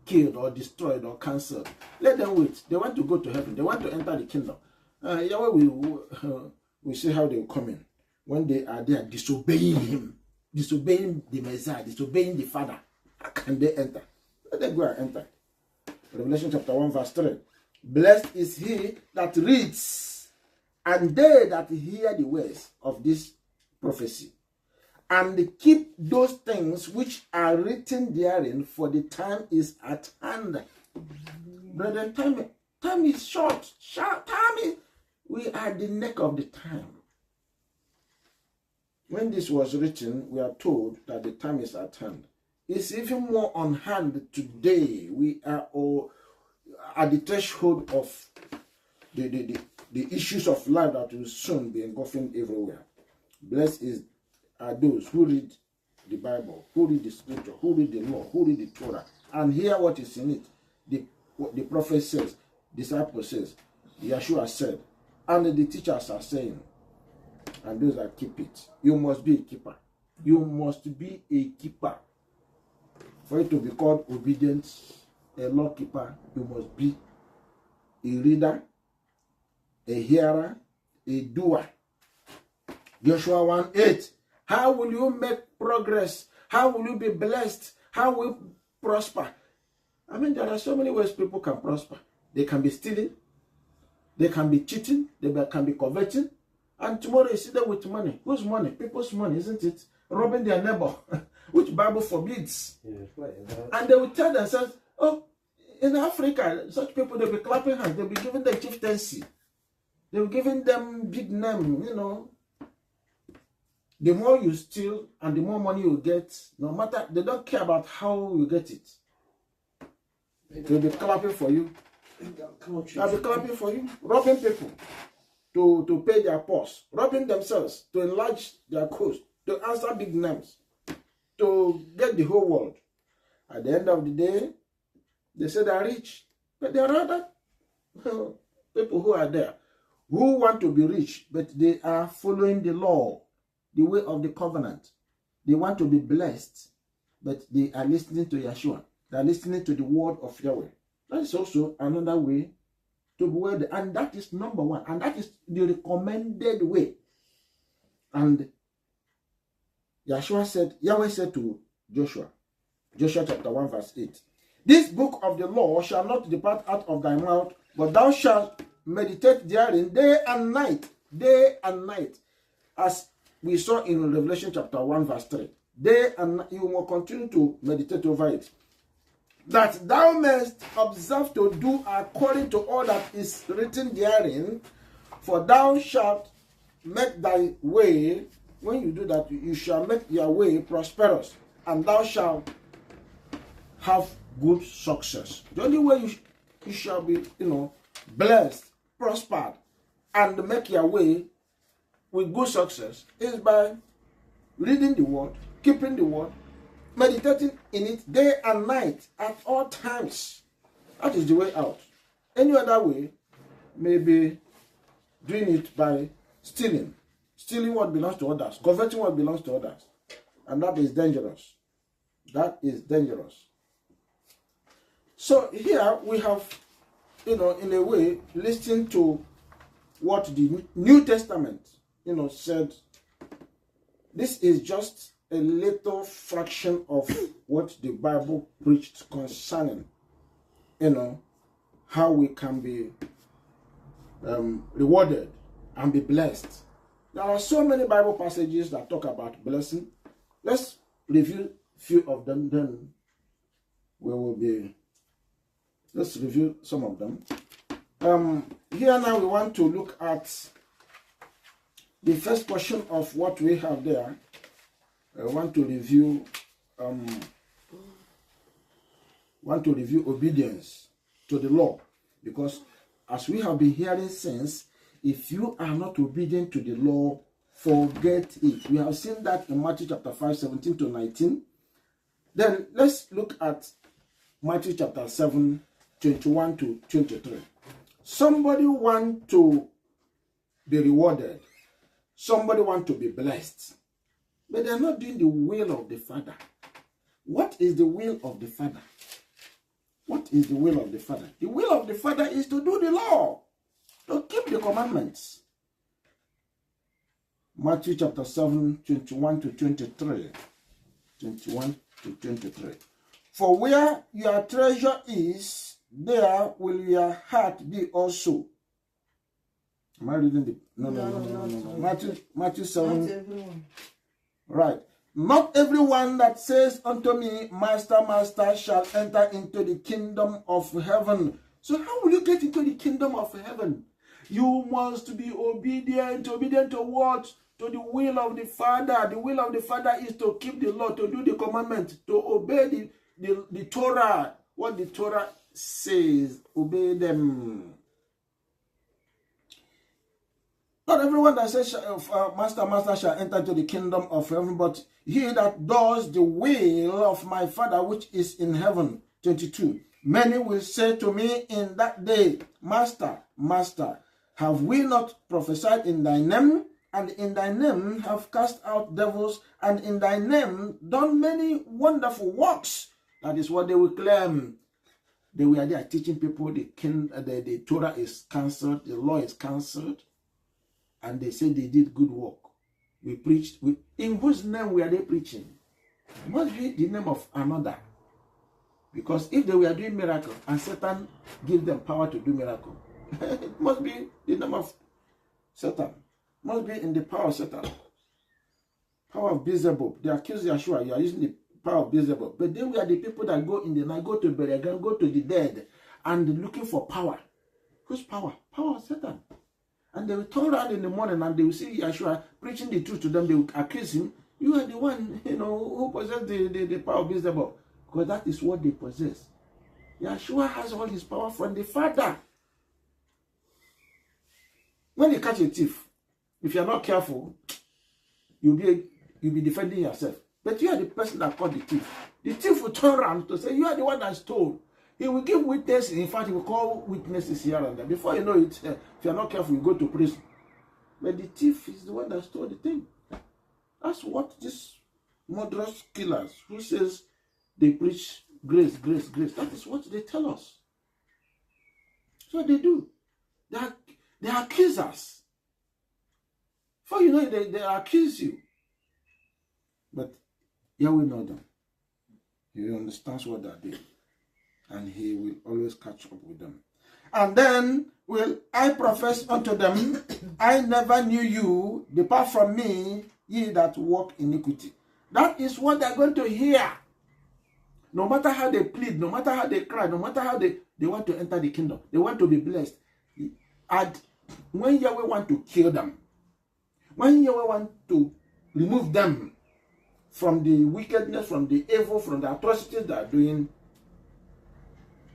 killed or destroyed or cancelled. Let them wait. They want to go to heaven. They want to enter the kingdom. Yahweh will see how they will come in. When they are there disobeying him, disobeying the Messiah, disobeying the Father, how can they enter? Let them go and enter. Revelation chapter 1 verse 3. Blessed is he that reads, and they that hear the words of this prophecy, and keep those things which are written therein, for the time is at hand. Brethren, time is short. We are at the neck of the time. When this was written, we are told that the time is at hand. It's even more on hand today. We are all at the threshold of the issues of life that will soon be engulfing everywhere. Blessed are those who read the Bible, who read the scripture, who read the law, who read the Torah, and hear what is in it. What the prophet says, disciple says, Yeshua said, and the teachers are saying, and those that keep it. You must be a keeper. You must be a keeper. For it to be called obedience, a law keeper, you must be a reader, a hearer, a doer. Joshua 1:8. How will you make progress? How will you be blessed? How will you prosper? I mean, there are so many ways people can prosper. They can be stealing, they can be cheating, they can be coveting, and tomorrow you see them with money. Whose money? People's money, isn't it? Robbing their neighbor, which Bible forbids. Yeah, and they will tell themselves, oh, in Africa, such people, they'll be clapping hands, they'll be giving them chieftaincy, they'll be giving them big name, you know. The more you steal and the more money you get, no matter, they don't care about how you get it. They'll be clapping for you. They'll be clapping for you. Robbing people to pay their purse. Robbing themselves to enlarge their coast. To answer big names. To get the whole world. At the end of the day, they say they're rich. But there are other people who are there who want to be rich, but they are following the law, the way of the covenant. They want to be blessed, but they are listening to Yeshua. They are listening to the word of Yahweh. That is also another way to be well. And that is number one. And that is the recommended way. And Yahweh said to Joshua, Joshua chapter 1 verse 8, this book of the law shall not depart out of thy mouth, but thou shalt meditate therein day and night, as we saw in Revelation chapter 1 verse 3. Day and night, you will continue to meditate over it, that thou mayest observe to do according to all that is written therein, for thou shalt make thy way. When you do that, you shall make your way prosperous, and thou shalt have good success. The only way you shall be, blessed, prospered, and make your way with good success is by reading the word, keeping the word, meditating in it day and night at all times. That is the way out. Any other way may be doing it by stealing what belongs to others, coveting what belongs to others. And that is dangerous. That is dangerous. So here we have, in a way, listening to what the New Testament, said. This is just a little fraction of what the Bible preached concerning, how we can be rewarded and be blessed. There are so many Bible passages that talk about blessing. Let's review a few of them, then let's review some of them. Here now we want to look at the first portion of what we have there. I want to review obedience to the law, because as we have been hearing since, if you are not obedient to the law, forget it. We have seen that in Matthew chapter 5, 17 to 19. Then let's look at Matthew chapter 7, 21 to 23. Somebody want to be rewarded. Somebody want to be blessed. But they are not doing the will of the Father. What is the will of the Father? What is the will of the Father? The will of the Father is to do the law, to keep the commandments. Matthew chapter 7, 21 to 23. 21 to 23. For where your treasure is, there will your heart be also. Am I reading the... No. Matthew 7. Right. Not everyone that says unto me, Master, Master, shall enter into the kingdom of heaven. So how will you get into the kingdom of heaven? You must be obedient. Obedient to what? To the will of the Father. The will of the Father is to keep the law, to do the commandment, to obey the Torah. What the Torah says, obey them. Not everyone that says, Master, Master, shall enter into the kingdom of heaven, but he that does the will of my Father which is in heaven. 22. Many will say to me in that day, Master, Master, have we not prophesied in thy name, and in thy name have cast out devils, and in thy name done many wonderful works. That is what they will claim. They were there teaching people the Torah is cancelled, the law is cancelled, and they said they did good work. We preached. In whose name were they preaching? It must be the name of another. Because if they were doing miracle and Satan gave them power to do miracle, it must be the name of Satan. It must be in the power of Satan. Power of Beelzebub. They accuse Yeshua, you are using the power of Beelzebub. But they were the people that go in the night, go to burial ground, go to the dead, and looking for power. Whose power? Power of Satan. And they will turn around in the morning and they will see Yeshua preaching the truth to them. They will accuse him. You are the one, who possessed the power of Beelzebub. Because that is what they possess. Yeshua has all his power from the Father. When you catch a thief, if you are not careful, you'll be defending yourself. But you are the person that caught the thief. The thief will turn around to say, you are the one that stole. He will give witness. In fact, he will call witnesses here and there. Before you know it, if you are not careful, you go to prison. But the thief is the one that stole the thing. That's what these murderous killers who says they preach grace, grace, grace. That is what they tell us. That's what they do. They accuse us. Before you know it, they accuse you. But Yahweh knows them. He understands what they're doing. And he will always catch up with them. And then will I profess unto them, I never knew you, depart from me, ye that walk iniquity. That is what they're going to hear. No matter how they plead, no matter how they cry, no matter how they want to enter the kingdom, they want to be blessed. And when Yahweh want to kill them, when Yahweh want to remove them from the wickedness, from the evil, from the atrocities they are doing,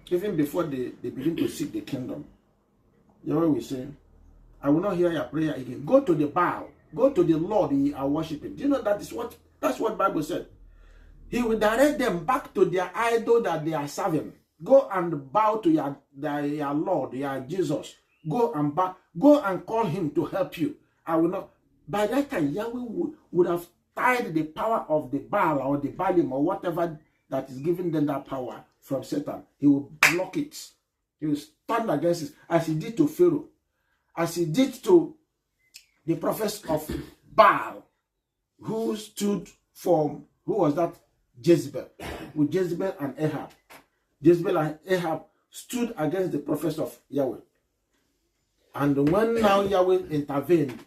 even before they begin to seek the kingdom, Yahweh will say, I will not hear your prayer again. Go to the Baal. Go to the Lord you are worshiping. Do you know that's what Bible said? He will direct them back to their idol that they are serving. Go and bow to your Lord, your Jesus. Go and bow. Go and call him to help you. I will not. By that time, Yahweh would have tied the power of the Baal or the Baalim or whatever that is giving them that power from Satan. He will block it. He will stand against it, as he did to Pharaoh, as he did to the prophets of Baal, who stood for, who was that? Jezebel. With Jezebel and Ahab. Jezebel and Ahab stood against the prophets of Yahweh. And when now Yahweh intervened,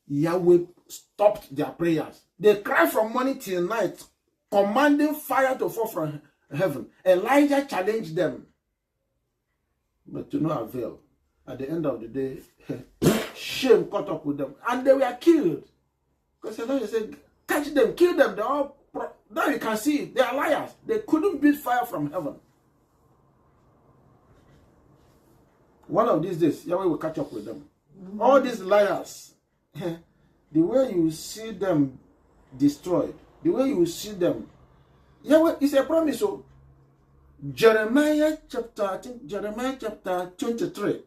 Yahweh stopped their prayers. They cried from morning till night, commanding fire to fall from heaven. Elijah challenged them, but to no avail. At the end of the day, shame caught up with them, and they were killed. Because Elijah said, catch them, kill them. They're all now you can see it. They are liars. They couldn't beat fire from heaven. One of these days, Yahweh will catch up with them. All these liars, the way you see them destroyed, the way you see them, Yahweh is a promise. So Jeremiah chapter 23.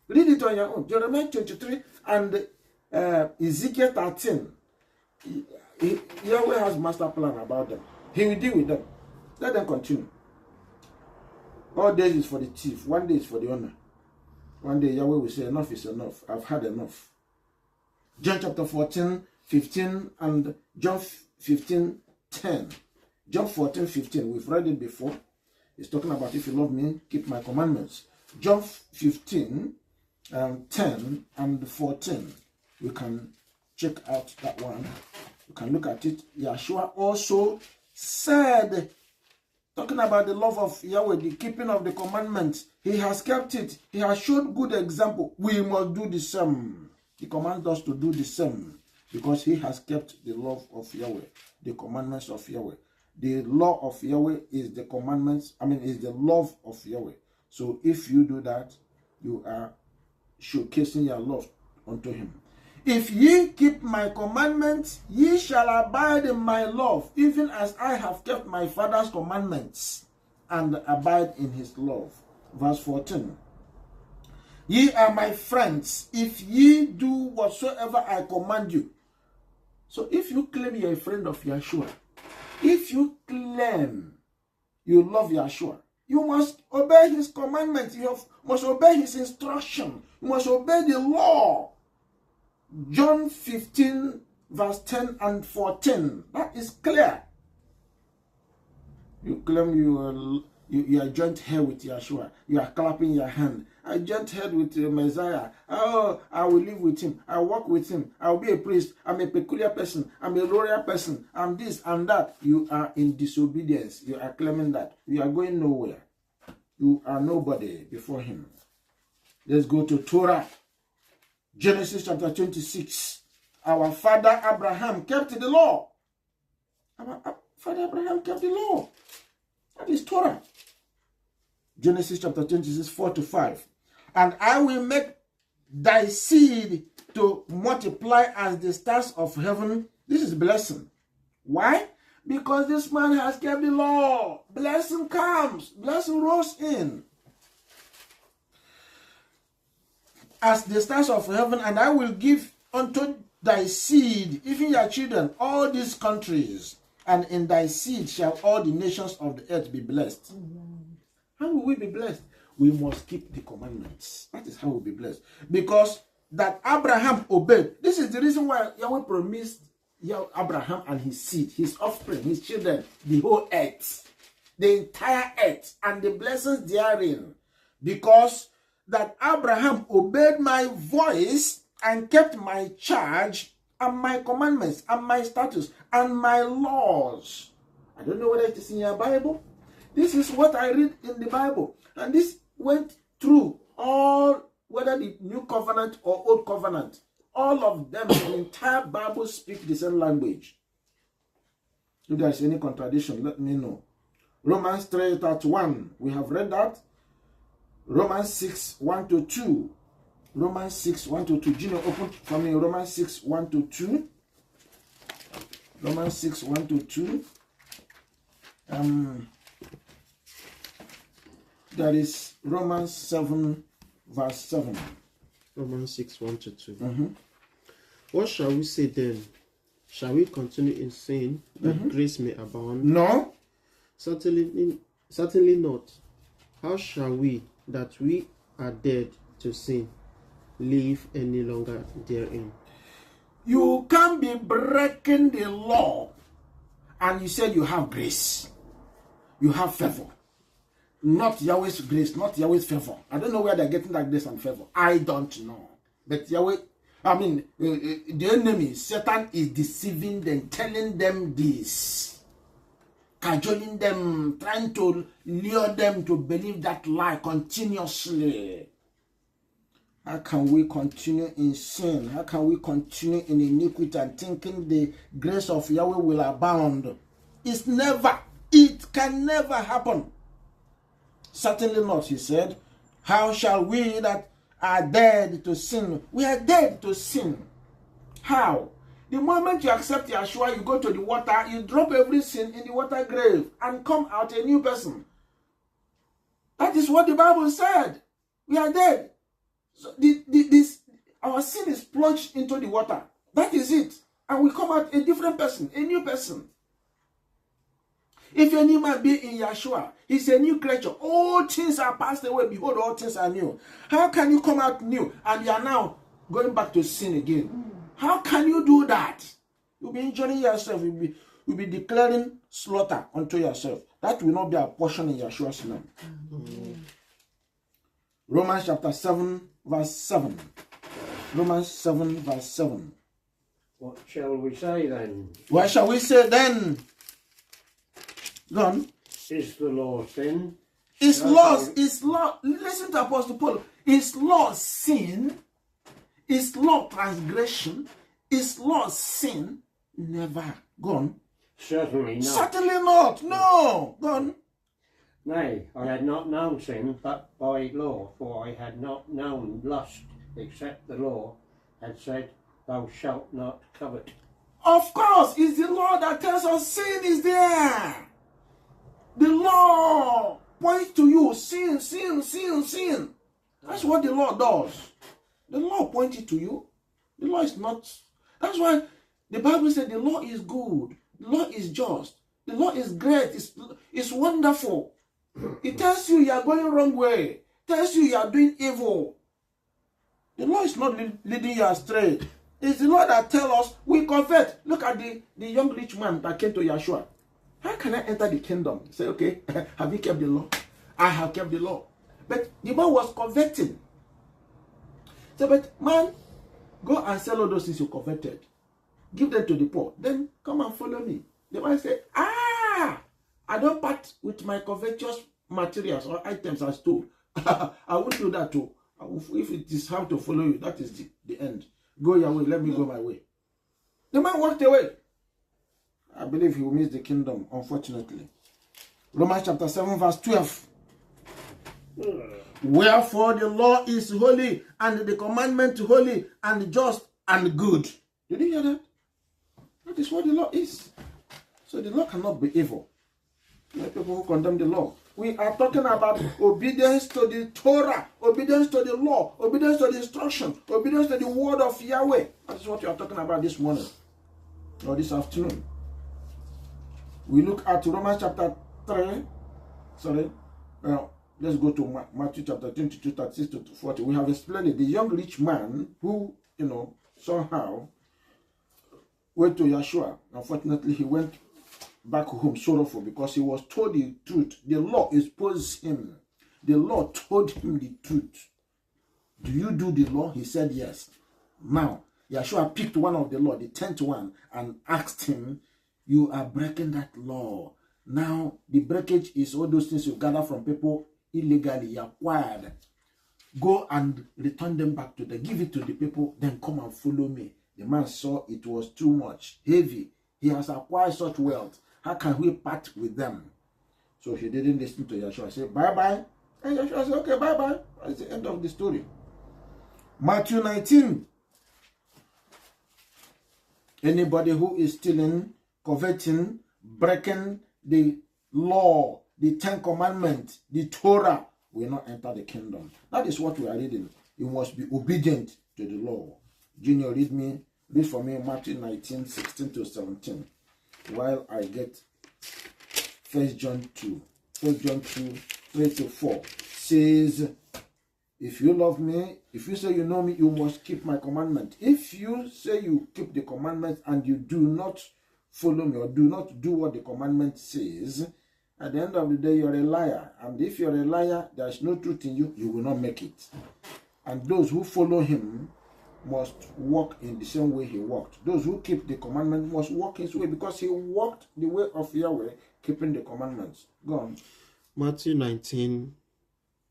Read it on your own. Jeremiah 23 and Ezekiel 13. Yahweh has master plan about them. He will deal with them. Let them continue. All days is for the thief. One day is for the owner. One day Yahweh will say, enough is enough. I've had enough. John chapter 14, 15 and John 15, 10. John 14, 15. We've read it before. It's talking about if you love me, keep my commandments. John 15, 10 and 14. We can check out that one. You can look at it. Yeshua also said, talking about the love of Yahweh, the keeping of the commandments, he has kept it. He has showed good example. We must do the same. He commands us to do the same because he has kept the love of Yahweh, the commandments of Yahweh. The law of Yahweh is the commandments, is the love of Yahweh. So if you do that, you are showcasing your love unto him. If ye keep my commandments, ye shall abide in my love, even as I have kept my Father's commandments and abide in his love. Verse 14. Ye are my friends, if ye do whatsoever I command you. So if you claim you're a friend of Yeshua, if you claim you love Yeshua, you must obey his commandments. You must obey his instruction. You must obey the law. John 15, verse 10 and 14. That is clear. You claim you are joint head with Yeshua. You are clapping your hand. I joint head with the Messiah. Oh, I will live with him. I walk with him. I will be a priest. I'm a peculiar person. I'm a royal person. I'm this and that. You are in disobedience. You are claiming that. You are going nowhere. You are nobody before him. Let's go to Torah. Genesis chapter 26. Our father Abraham kept the law. Our father Abraham kept the law. That is Torah. Genesis chapter 26, 4-5. And I will make thy seed to multiply as the stars of heaven. This is blessing. Why? Because this man has kept the law. Blessing comes. Blessing rolls in. As the stars of heaven, and I will give unto thy seed, even your children, all these countries, and in thy seed shall all the nations of the earth be blessed. How will we be blessed? We must keep the commandments. That is how we'll be blessed. Because that Abraham obeyed. This is the reason why Yahweh promised Abraham and his seed, his offspring, his children, the whole earth, the entire earth, and the blessings therein. Because that Abraham obeyed my voice and kept my charge and my commandments and my statutes and my laws. I don't know whether it is in your Bible. This is what I read in the Bible. And this went through all, whether the New Covenant or Old Covenant. All of them, the entire Bible speak the same language. If there is any contradiction, let me know. Romans 3:31. We have read that. Romans 6, 1-2. Romans 6, 1-2. Gino, open for me. Romans 6, 1-2. Romans 6, 1-2. That is Romans 7, verse 7. Romans 6, 1-2. What shall we say then? Shall we continue in sin that grace may abound? No. Certainly not. How shall we, that we are dead to sin, live any longer therein? You can't be breaking the law and you said you have grace. You have favor. Not Yahweh's grace, not Yahweh's favor. I don't know where they're getting that grace and favor. I don't know. But Yahweh, the enemy, Satan, is deceiving them, telling them this, cajoling them, trying to lure them to believe that lie continuously. How can we continue in sin? How can we continue in iniquity and thinking the grace of Yahweh will abound? It can never happen. Certainly not, he said. How shall we that are dead to sin? We are dead to sin. How? The moment you accept Yeshua, you go to the water, you drop every sin in the water grave and come out a new person. That is what the Bible said. We are dead. So our sin is plunged into the water. That is it. And we come out a different person, a new person. If any man be in Yeshua, he's a new creature. All things are passed away. Behold, all things are new. How can you come out new and you are now going back to sin again? How can you do that? You'll be injuring yourself. You'll be declaring slaughter unto yourself. That will not be a portion in Yeshua's name. Romans chapter 7, verse 7. Romans 7, verse 7. What shall we say then? What shall we say then? Gone. Is the law sin? Is law, listen to Apostle Paul. Is law sin? Is law transgression? Is law sin? Never. Gone. Certainly not. Certainly not. No. Gone. Nay, I had not known sin but by law, for I had not known lust, except the law had said, thou shalt not covet. Of course, it's the law that tells us sin is there. The law points to you, sin, sin, sin, sin. That's what the law does. The law points it to you. The law is not. That's why the Bible said the law is good. The law is just. The law is great. It's wonderful. It tells you are going the wrong way. It tells you are doing evil. The law is not leading you astray. It's the law that tells us we convert. Look at the young rich man that came to Yeshua. How can I enter the kingdom? Say, okay, have you kept the law? I have kept the law. But the man was converting. So, but man, go and sell all those things you converted. Give them to the poor. Then come and follow me. The man said, I don't part with my covetous materials or items I stole. I won't do that too. If it is how to follow you, that is the end. Go your way, let me go my way. The man walked away. I believe he will miss the kingdom, unfortunately. Romans chapter 7 verse 12. Wherefore the law is holy, and the commandment holy, and just, and good. Did you hear that? That is what the law is. So the law cannot be evil. There are people who condemn the law. We are talking about obedience to the Torah, obedience to the law, obedience to the instruction, obedience to the word of Yahweh. That's what we are talking about this morning or this afternoon. We look at Romans chapter 3. Let's go to Matthew chapter 22, 36 to 40. We have explained it. The young rich man who, somehow went to Yeshua. Unfortunately, he went back home sorrowful because he was told the truth. The law exposed him. The law told him the truth. Do you do the law? He said yes. Now, Yeshua picked one of the law, the 10th one, and asked him, you are breaking that law. Now, the breakage is all those things you gather from people illegally, you acquired. Go and return them back to them. Give it to the people, then come and follow me. The man saw it was too much, heavy. He has acquired such wealth. How can we part with them? So he didn't listen to Yeshua. He said, bye-bye. And Yeshua said, okay, bye-bye. That's the end of the story. Matthew 19. Anybody who is stealing, coveting, breaking the law, the 10 commandments, the Torah, will not enter the kingdom. That is what we are reading. You must be obedient to the law. Junior, read for me Matthew 19, 16 to 17. While I get 1 John 2. 1 John 2, 3 to 4 says, if you love me, if you say you know me, you must keep my commandment. If you say you keep the commandment and you do not follow me or do not do what the commandment says, at the end of the day, you're a liar. And if you're a liar, there's no truth in you, you will not make it. And those who follow him must walk in the same way he walked. Those who keep the commandment must walk his way because he walked the way of Yahweh, keeping the commandments. Go on. Matthew 19,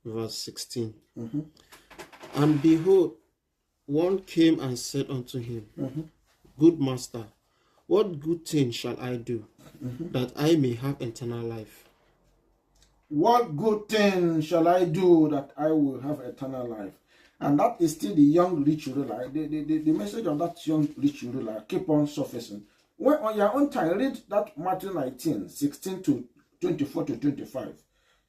verse 16. And behold, one came and said unto him, Good master, what good thing shall I do, that I may have eternal life? What good thing shall I do that I will have eternal life? And that is still the young rich ruler. The message of that young rich ruler keep on surfacing. When on your own time, read that Matthew 19, 16 to 24 to 25.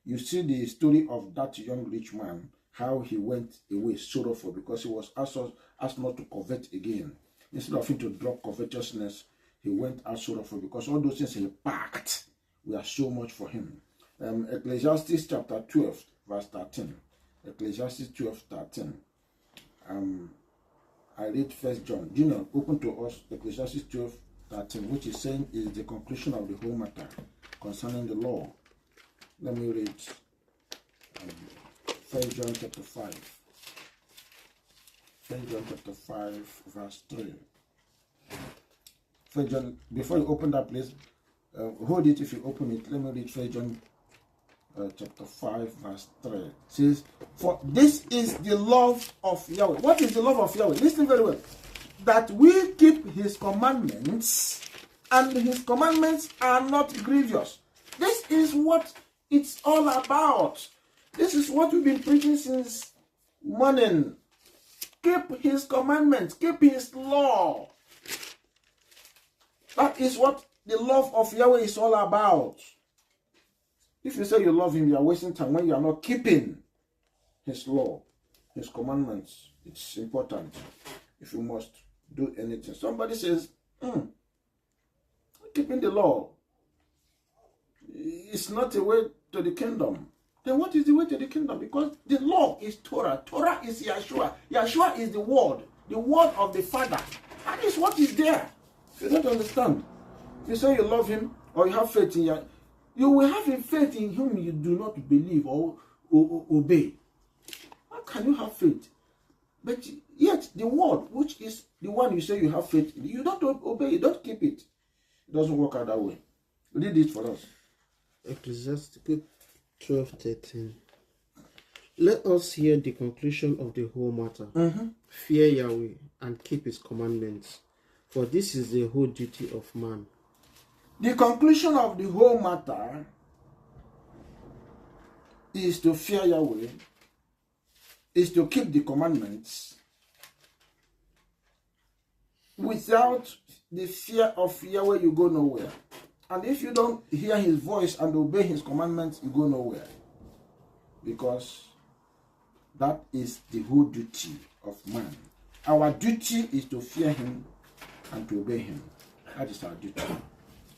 You see the story of that young rich man, how he went away sorrowful because he was asked not to covet again. Instead of him to drop covetousness, he went out sorrowful because all those things he packed were so much for him. Ecclesiastes chapter 12, verse 13. Ecclesiastes 12, 13. I read 1 John. Junior, open to us Ecclesiastes 12, 13, which is saying is the conclusion of the whole matter concerning the law. Let me read 1 John chapter 5. 1 John chapter 5, verse 3. 1 John, before you open that, please, hold it if you open it. Let me read 1 John chapter 5, verse 3. It says, for this is the love of Yahweh. What is the love of Yahweh? Listen very well. That we keep his commandments, and his commandments are not grievous. This is what it's all about. This is what we've been preaching since morning. Keep his commandments, keep his law. That is what the love of Yahweh is all about. If you say you love him, you are wasting time when you are not keeping his law. his commandments. It's important if you must do anything. Somebody says, keeping the law is not a way to the kingdom. Then what is the way to the kingdom? Because the law is Torah. Torah is Yeshua. Yeshua is the word of the Father. That is what is there. If you don't understand, if you say you love him or you have faith in him, you will have a faith in whom you do not believe or obey. How can you have faith? But yet the word, which is the one you say you have faith in, you don't obey, you don't keep it. It doesn't work out that way. Read it for us. Ecclesiasticus 12:13. Let us hear the conclusion of the whole matter. Fear Yahweh and keep his commandments, for this is the whole duty of man. The conclusion of the whole matter is to fear Yahweh, is to keep the commandments. Without the fear of Yahweh, you go nowhere. And if you don't hear his voice and obey his commandments, you go nowhere. Because that is the whole duty of man. Our duty is to fear him and to obey him. That is our duty.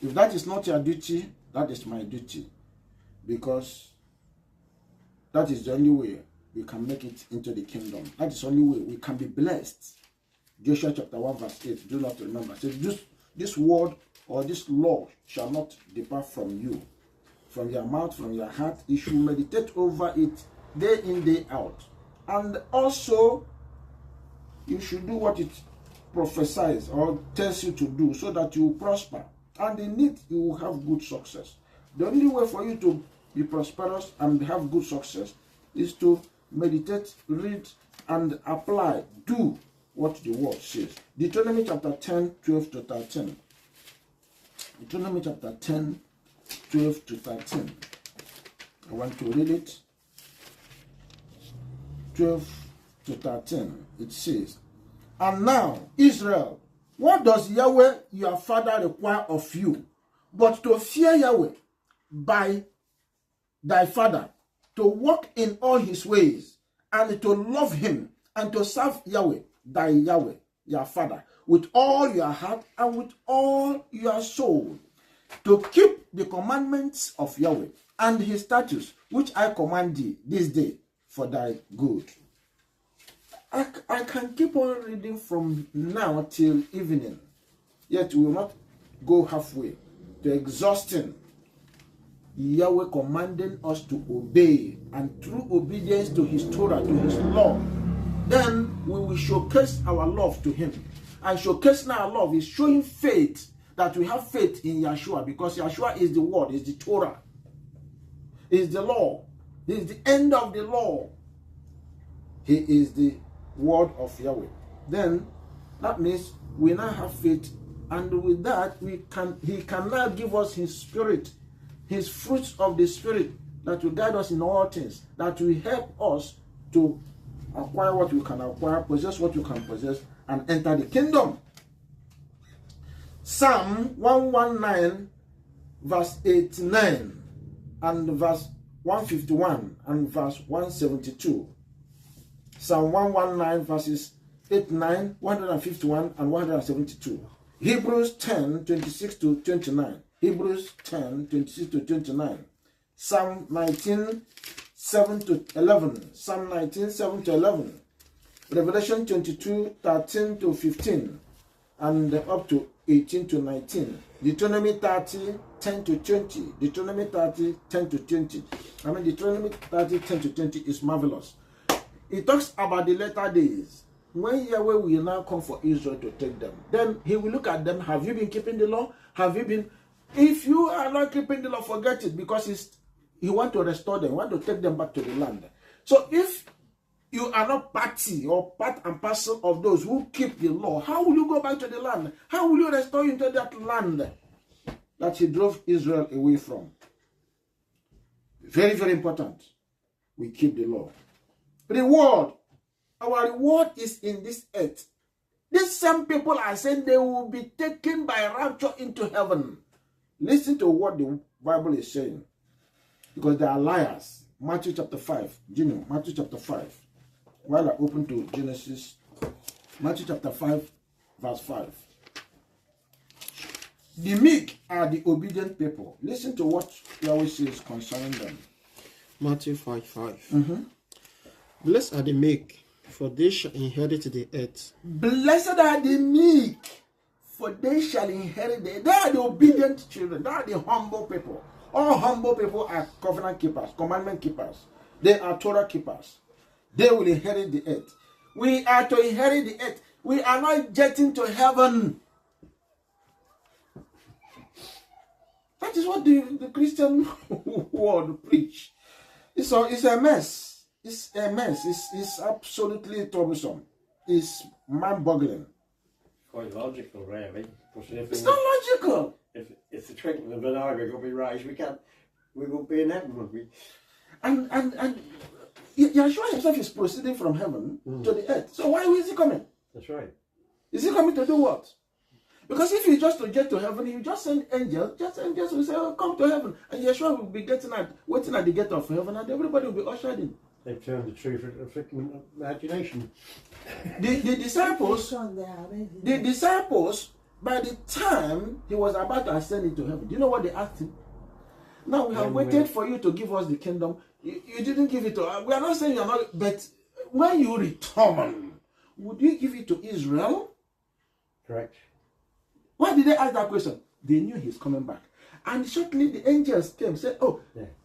If that is not your duty, that is my duty. Because that is the only way we can make it into the kingdom. That is the only way we can be blessed. Joshua chapter 1 verse 8, do not remember. It says, this word or this law shall not depart from you, from your mouth, from your heart. You should meditate over it day in, day out. And also, you should do what it prophesies or tells you to do so that you will prosper. And in it, you will have good success. The only way for you to be prosperous and have good success is to meditate, read, and apply, do what the word says. Deuteronomy chapter 10, 12 to 13. Deuteronomy chapter 10, 12 to 13. I want to read it. 12 to 13. It says, and now, Israel, what does Yahweh your father require of you, but to fear Yahweh by thy father, to walk in all his ways, and to love him, and to serve Yahweh, thy Yahweh, your father, with all your heart and with all your soul, to keep the commandments of Yahweh and his statutes, which I command thee this day for thy good. I can keep on reading from now till evening, yet we will not go halfway to exhausting Yahweh commanding us to obey, and through obedience to his Torah, to his law, then we will showcase our love to him. And showcasing our love is showing faith, that we have faith in Yeshua, because Yeshua is the word, is the Torah, is the law, he is the end of the law. He is the word of Yahweh. Then that means we now have faith, and with that he can now give us his spirit, his fruits of the spirit, that will guide us in all things, that will help us to acquire what we can acquire, possess what we can possess, and enter the kingdom. Psalm 119 verse 89 and verse 151 and verse 172. Psalm 119 verses 89, 151 and 172. Hebrews 10, 26 to 29. Hebrews 10, 26 to 29. Psalm 19, 7 to 11. Psalm 19, 7 to 11. Revelation 22, 13 to 15. And up to 18 to 19. Deuteronomy 30, 10 to 20. Deuteronomy 30, 10 to 20. Deuteronomy 30, 10 to 20 is marvelous. It talks about the latter days, when Yahweh will now come for Israel to take them. Then he will look at them. Have you been keeping the law? Have you been? If you are not keeping the law, forget it, because he want to restore them, want to take them back to the land. So if you are not party or part and parcel of those who keep the law, how will you go back to the land? How will you restore into that land that he drove Israel away from? Very, very important. We keep the law. Reward. Our reward is in this earth. These same people are saying they will be taken by rapture into heaven. Listen to what the Bible is saying, because they are liars. Matthew chapter 5. Matthew chapter 5. while I open to Genesis, Matthew chapter 5, verse 5. The meek are the obedient people. Listen to what Yahweh says concerning them. Matthew 5:5. Blessed are the meek, for they shall inherit the earth. Blessed are the meek, for they shall inherit the earth. They are the obedient children. They are the humble people. All humble people are covenant keepers, commandment keepers. They are Torah keepers. They will inherit the earth. We are to inherit the earth. We are not getting to heaven. That is what the Christian world preach. It's a mess. It's a mess. It's absolutely troublesome. It's mind-boggling. Quite logical, really. It's not logical. If the twinkling of an eye we're going to be raised, we won't be in heaven, would we? And Yeshua himself is proceeding from heaven to the earth. So why is he coming? That's right. Is he coming to do what? Because if he just to get to heaven, you just send angels. Just angels will say, "Oh, come to heaven," and Yeshua will be waiting at the gate of heaven, and everybody will be ushered in. They've turned the truth into a freaking imagination. The disciples, by the time he was about to ascend into heaven, do you know what they asked him? Now we have waited for you to give us the kingdom. You didn't give it to us. We are not saying you are not, but when you return, would you give it to Israel? Correct. Why did they ask that question? They knew he's coming back. And shortly the angels came and said, "Oh,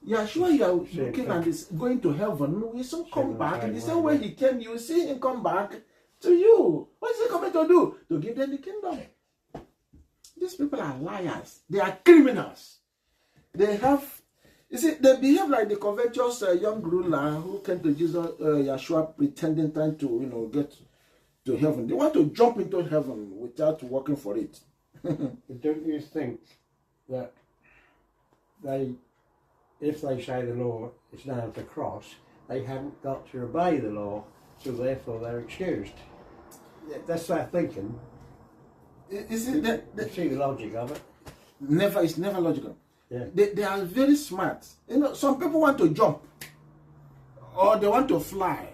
Yeshua, you are looking and is going to heaven. We soon come back." And the same way he came, you see him come back to you. What is he coming to do? To give them the kingdom. These people are liars. They are criminals. They they behave like the covetous young ruler who came to Jesus, Yeshua, pretending, trying to, get to heaven. They want to jump into heaven without working for it. But don't you think that if they say the law is nailed to the cross, they haven't got to obey the law, so therefore they're excused? That's their thinking. Is it that You see the logic of it? it's never logical. Yeah. They are very smart. Some people want to jump or they want to fly.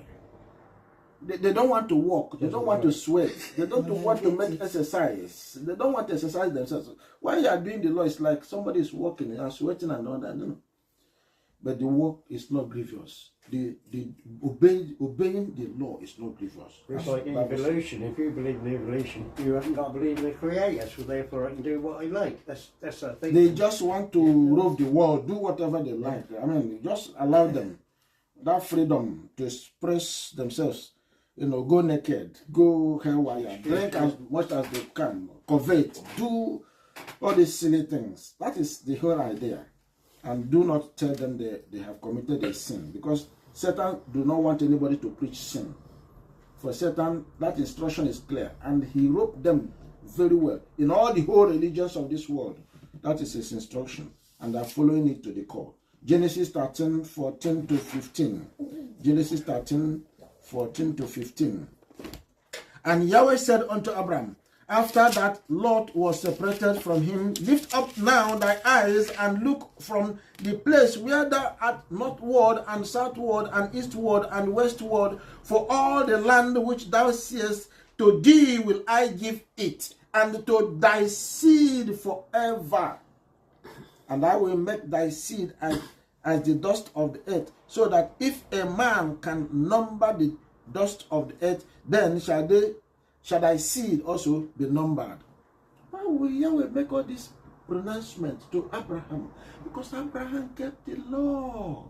They don't want to walk. They don't want to sweat. They don't want to make exercise. They don't want to exercise themselves. While you are doing the law, it's like somebody is walking and sweating and all that. No. But the work is not grievous. The obeying the law is not grievous. It's like evolution. If you believe in evolution, you haven't got to believe in the Creator, so therefore I can do what I like. That's the thing. They just want to rove the world, do whatever they like. I mean, just allow them that freedom to express themselves. Go naked, go haywire, drink as much as they can, covet, do all these silly things. That is the whole idea. And do not tell them they have committed a sin, because Satan do not want anybody to preach sin. For Satan, that instruction is clear, and he wrote them very well in all the whole religions of this world. That is his instruction, and they are following it to the core. Genesis 13:14 to 15. Genesis 13:14 to 15. And Yahweh said unto Abram, after that Lot was separated from him, lift up now thy eyes and look from the place where thou art northward and southward and eastward and westward, for all the land which thou seest, to thee will I give it, and to thy seed forever. And I will make thy seed as the dust of the earth, so that if a man can number the dust of the earth, then shall thy seed also be numbered. Why will Yahweh make all this pronouncement to Abraham? Because Abraham kept the law.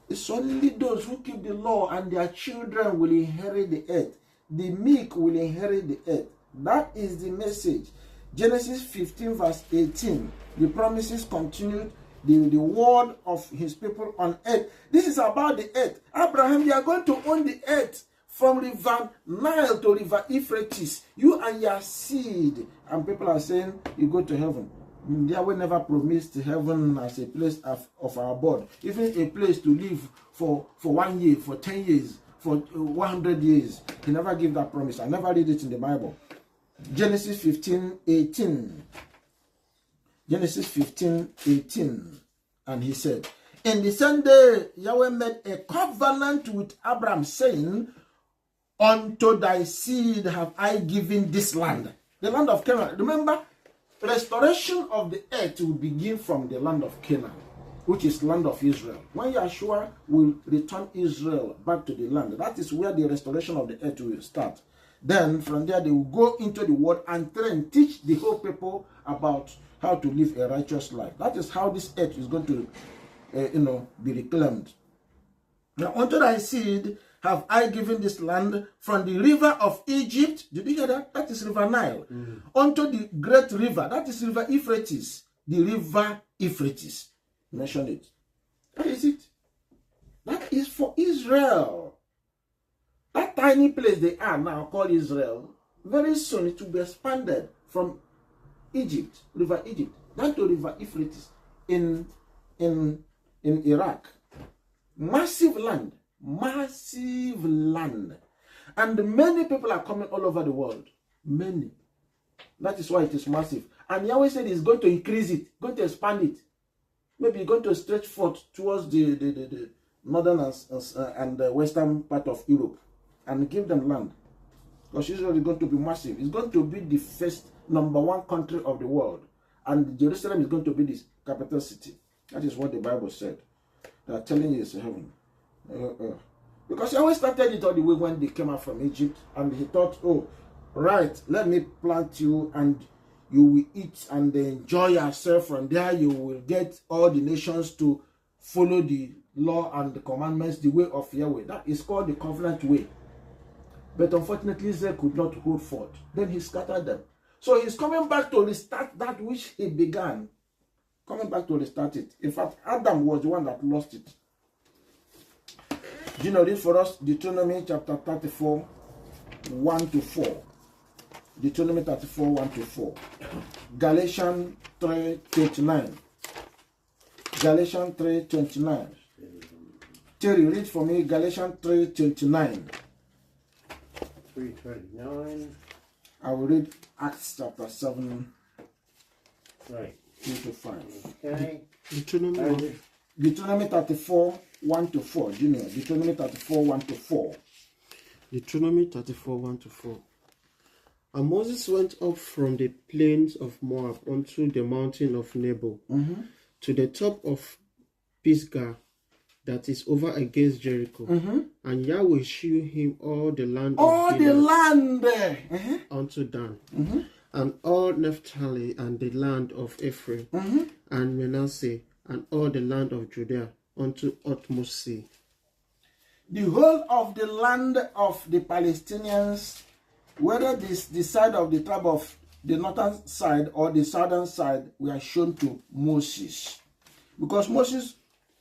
It's only those who keep the law and their children will inherit the earth. The meek will inherit the earth. That is the message. Genesis 15 verse 18. The promises continued. The word of his people on earth. This is about the earth. Abraham, you are going to own the earth from river Nile to river Euphrates. You and your seed. And people are saying, you go to heaven. Yahweh never promised heaven as a place of our abode. Even a place to live for 1 year, for 10 years, for 100 years. He never gave that promise. I never read it in the Bible. Genesis 15:18. Genesis 15:18. And he said, In the same day, Yahweh made a covenant with Abraham, saying, unto thy seed have I given this land, the land of Canaan. Remember, restoration of the earth will begin from the land of Canaan, which is land of Israel. When Yeshua will return Israel back to the land, that is where the restoration of the earth will start. Then from there they will go into the world and train, teach the whole people about how to live a righteous life. That is how this earth is going to be reclaimed. Now unto thy seed have I given this land, from the river of Egypt. Did you hear that? That is river Nile. Unto the great river, that is river Euphrates. The river Euphrates. Mention it. That is it. That is for Israel. That tiny place they are now called Israel, very soon it will be expanded from Egypt, river Egypt, down to river Euphrates in Iraq. Massive land. Massive land. And many people are coming all over the world. Many. That is why it is massive. And Yahweh said he's going to increase it, going to expand it. Maybe going to stretch forth towards the northern and the western part of Europe and give them land. Because Israel is going to be massive. It's going to be the first #1 country of the world. And Jerusalem is going to be the capital city. That is what the Bible said. They are telling you it's heaven. Because he always started it all the way when they came out from Egypt, and he thought, oh, right, let me plant you and you will eat and enjoy yourself. From there you will get all the nations to follow the law and the commandments, the way of Yahweh. That is called the covenant way. But unfortunately Israel could not hold forth. Then he scattered them. So he's coming back to restart that which he began. Coming back to restart it. In fact, Adam was the one that lost it. Do you know this for us? Deuteronomy chapter 34, 1-4. Deuteronomy 34, 1-4. Galatians 3:29. Galatians 3:29. Terry, read for me Galatians 3:29. 3:29. I will read Acts chapter 7, Right. 2-5. Okay. Deuteronomy 34, 1-4. Junior, Deuteronomy 34, 1-4. Deuteronomy 34, 1-4. And Moses went up from the plains of Moab unto the mountain of Nebo, to the top of Pisgah, that is over against Jericho. And Yahweh shewed him all the land of Gilead unto Dan, and all Naphtali, and the land of Ephraim, and Manasseh, and all the land of Judea unto utmost sea. The whole of the land of the Palestinians, whether this the side of the tribe of the northern side or the southern side, were shown to Moses. Because Moses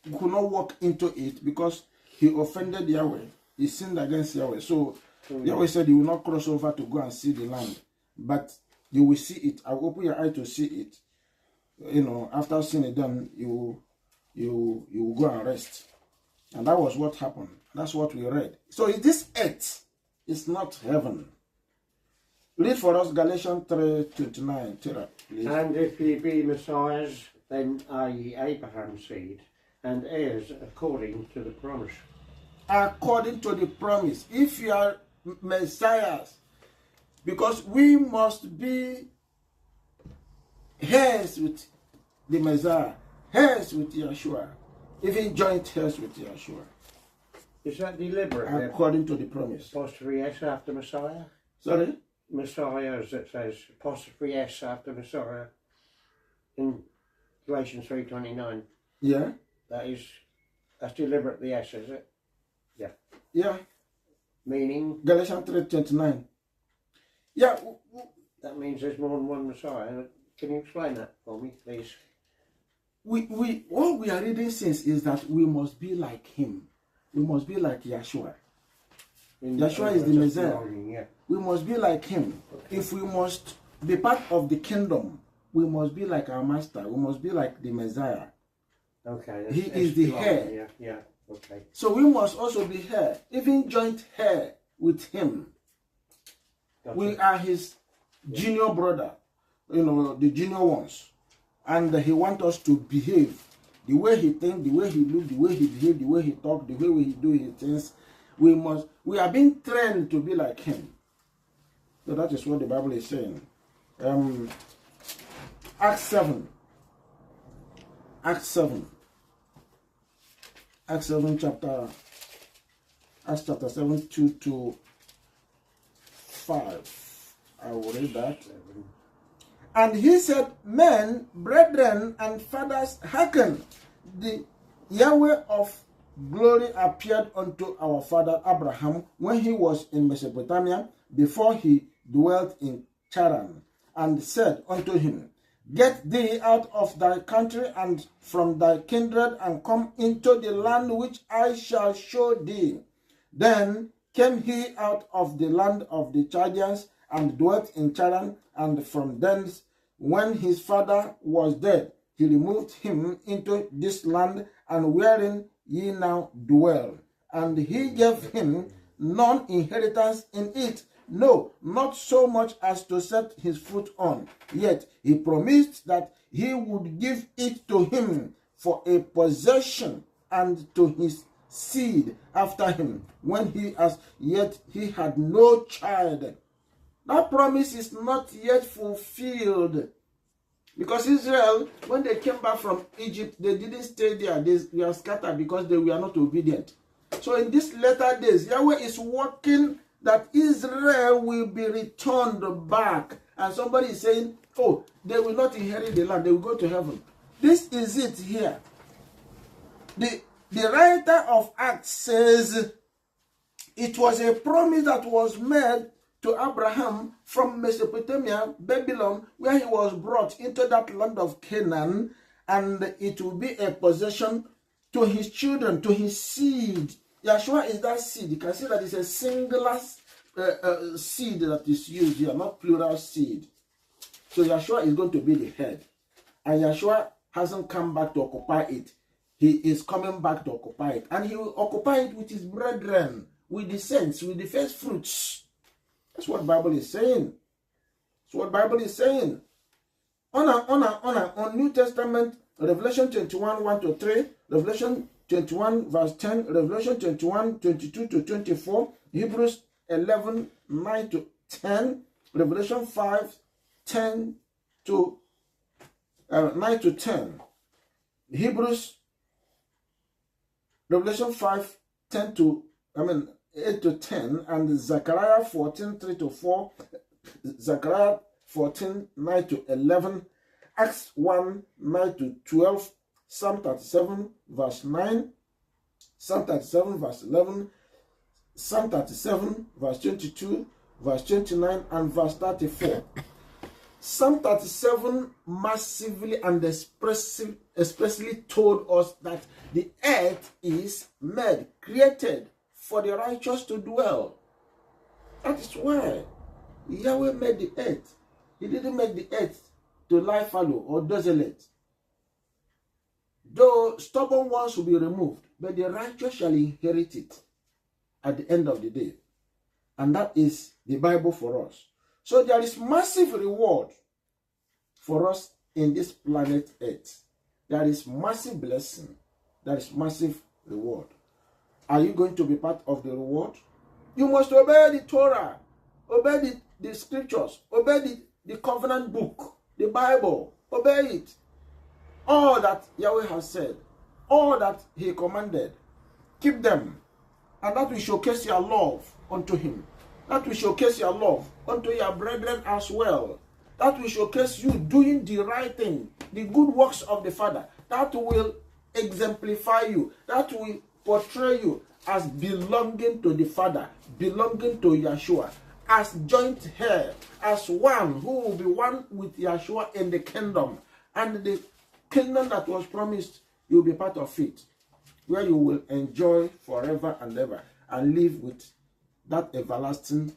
could not walk into it because he offended Yahweh. He sinned against Yahweh. So Yahweh said you will not cross over to go and see the land. But you will see it. I will open your eye to see it. You know, after seeing it done, you will go and rest. And that was what happened. That's what we read. So this earth is not heaven. Read for us Galatians 3:29. Please. And if ye be messiahs, then are ye Abraham's seed, and heirs according to the promise. According to the promise. If you are messiahs, because we must be heirs with the Messiah, heirs with Yeshua, even joint heirs with Yeshua. Is that deliberate? According to the promise. Apostrophe S after Messiah? Sorry? Messiah, as it says, apostrophe S after Messiah in Galatians 3:29. Yeah. That's deliberate, the S, is it? Yeah. Yeah. Meaning? Galatians 3:29. Yeah. That means there's more than one Messiah. Can you explain that for me, please? What we are reading since is that we must be like him. We must be like Yeshua. Yeshua is the Messiah. Yeah. We must be like him. Okay. If we must be part of the kingdom, we must be like our master. We must be like the Messiah. Okay. He is the heir. Yeah. Okay. So we must also be heir, even joint heir with him. Gotcha. We are his junior brother, the junior ones. And he wants us to behave the way he thinks, the way he looks, the way he behaves, the way he talks, the way he do his things. We are being trained to be like him. So that is what the Bible is saying. Acts 7 chapter 7, 2 to 5. I will read that. And he said, men, brethren, and fathers, hearken. The Yahweh of glory appeared unto our father Abraham when he was in Mesopotamia, before he dwelt in Charan, and said unto him, get thee out of thy country and from thy kindred, and come into the land which I shall show thee. Then came he out of the land of the Chaldeans, and dwelt in Charan, and from thence, when his father was dead, he removed him into this land, and wherein ye now dwell. And he gave him none inheritance in it, no, not so much as to set his foot on. Yet he promised that he would give it to him for a possession, and to his seed after him, when he as yet he had no child. That promise is not yet fulfilled. Because Israel, when they came back from Egypt, they didn't stay there. They were scattered because they were not obedient. So in these latter days, Yahweh is working that Israel will be returned back. And somebody is saying, oh, they will not inherit the land. They will go to heaven. This is it here. The writer of Acts says it was a promise that was made to Abraham from Mesopotamia, Babylon, where he was brought into that land of Canaan, and it will be a possession to his children, to his seed. Yeshua is that seed. You can see that it's a singular seed that is used here, not plural seed. So Yeshua is going to be the head. And Yeshua hasn't come back to occupy it. He is coming back to occupy it. And he will occupy it with his brethren, with the saints, with the first fruits. That's what the Bible is saying. That's what the Bible is saying. On New Testament, Revelation 21, 1 to 3, Revelation 21, verse 10, Revelation 21, 22 to 24, Hebrews 11, 9 to 10, Revelation 5, 10 to 9 to 10, Revelation 5, 10 to, 8 to 10, and Zechariah 14, 3 to 4, Zechariah 14, 9 to 11, Acts 1, 9 to 12, Psalm 37, verse 9, Psalm 37, verse 11, Psalm 37, verse 22, verse 29, and verse 34. Psalm 37 massively and expressly told us that the earth is made, created for the righteous to dwell. That is why Yahweh made the earth. He didn't make the earth to lie fallow or desolate. Though stubborn ones will be removed, but the righteous shall inherit it at the end of the day. And that is the Bible for us. So there is massive reward for us in this planet Earth. There is massive blessing. There is massive reward. Are you going to be part of the reward? You must obey the Torah, obey the scriptures, obey the covenant book, the Bible, obey it. All that Yahweh has said, all that he commanded, keep them. And that will showcase your love unto him. That will showcase your love unto your brethren as well. That will showcase you doing the right thing, the good works of the Father. That will exemplify you. That will portray you as belonging to the Father, belonging to Yeshua, as joint heir, as one who will be one with Yeshua in the kingdom. And the kingdom that was promised, you will be part of it, where you will enjoy forever and ever and live with that everlasting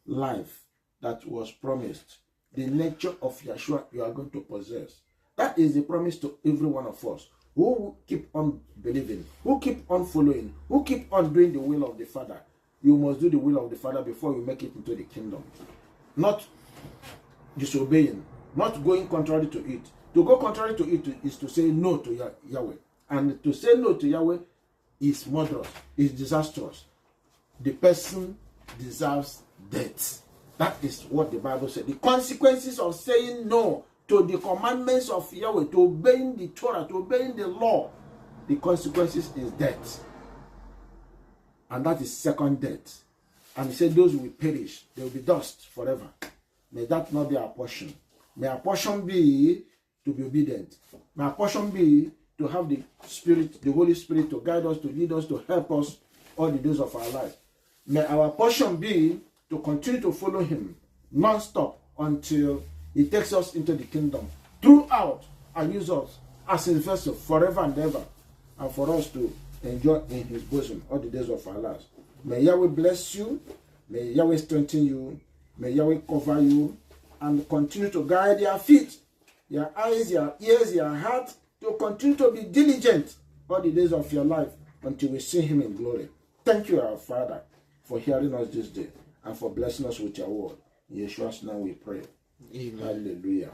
life that was promised. The nature of Yeshua you are going to possess. That is the promise to every one of us who keep on believing, who keep on following, who keep on doing the will of the Father. You must do the will of the Father before you make it into the kingdom. Not disobeying, not going contrary to it, To go contrary to it is to say no to Yahweh. And to say no to Yahweh is murderous, is disastrous. The person deserves death. That is what the Bible said. The consequences of saying no to the commandments of Yahweh, to obeying the Torah, to obeying the law, the consequences is death. And that is second death. And he said those will perish. They will be dust forever. May that not be our portion. May our portion be to be obedient. May our portion be to have the Spirit, the Holy Spirit, to guide us, to lead us, to help us all the days of our life. May our portion be to continue to follow him non-stop until he takes us into the kingdom, throughout, and use us as his vessel forever and ever, and for us to enjoy in his bosom all the days of our lives. May Yahweh bless you. May Yahweh strengthen you. May Yahweh cover you and continue to guide your feet, your eyes, your ears, your heart, to continue to be diligent all the days of your life until we see him in glory. Thank you, our Father, for hearing us this day and for blessing us with your word. In Yeshua's name we pray. Amen. Hallelujah.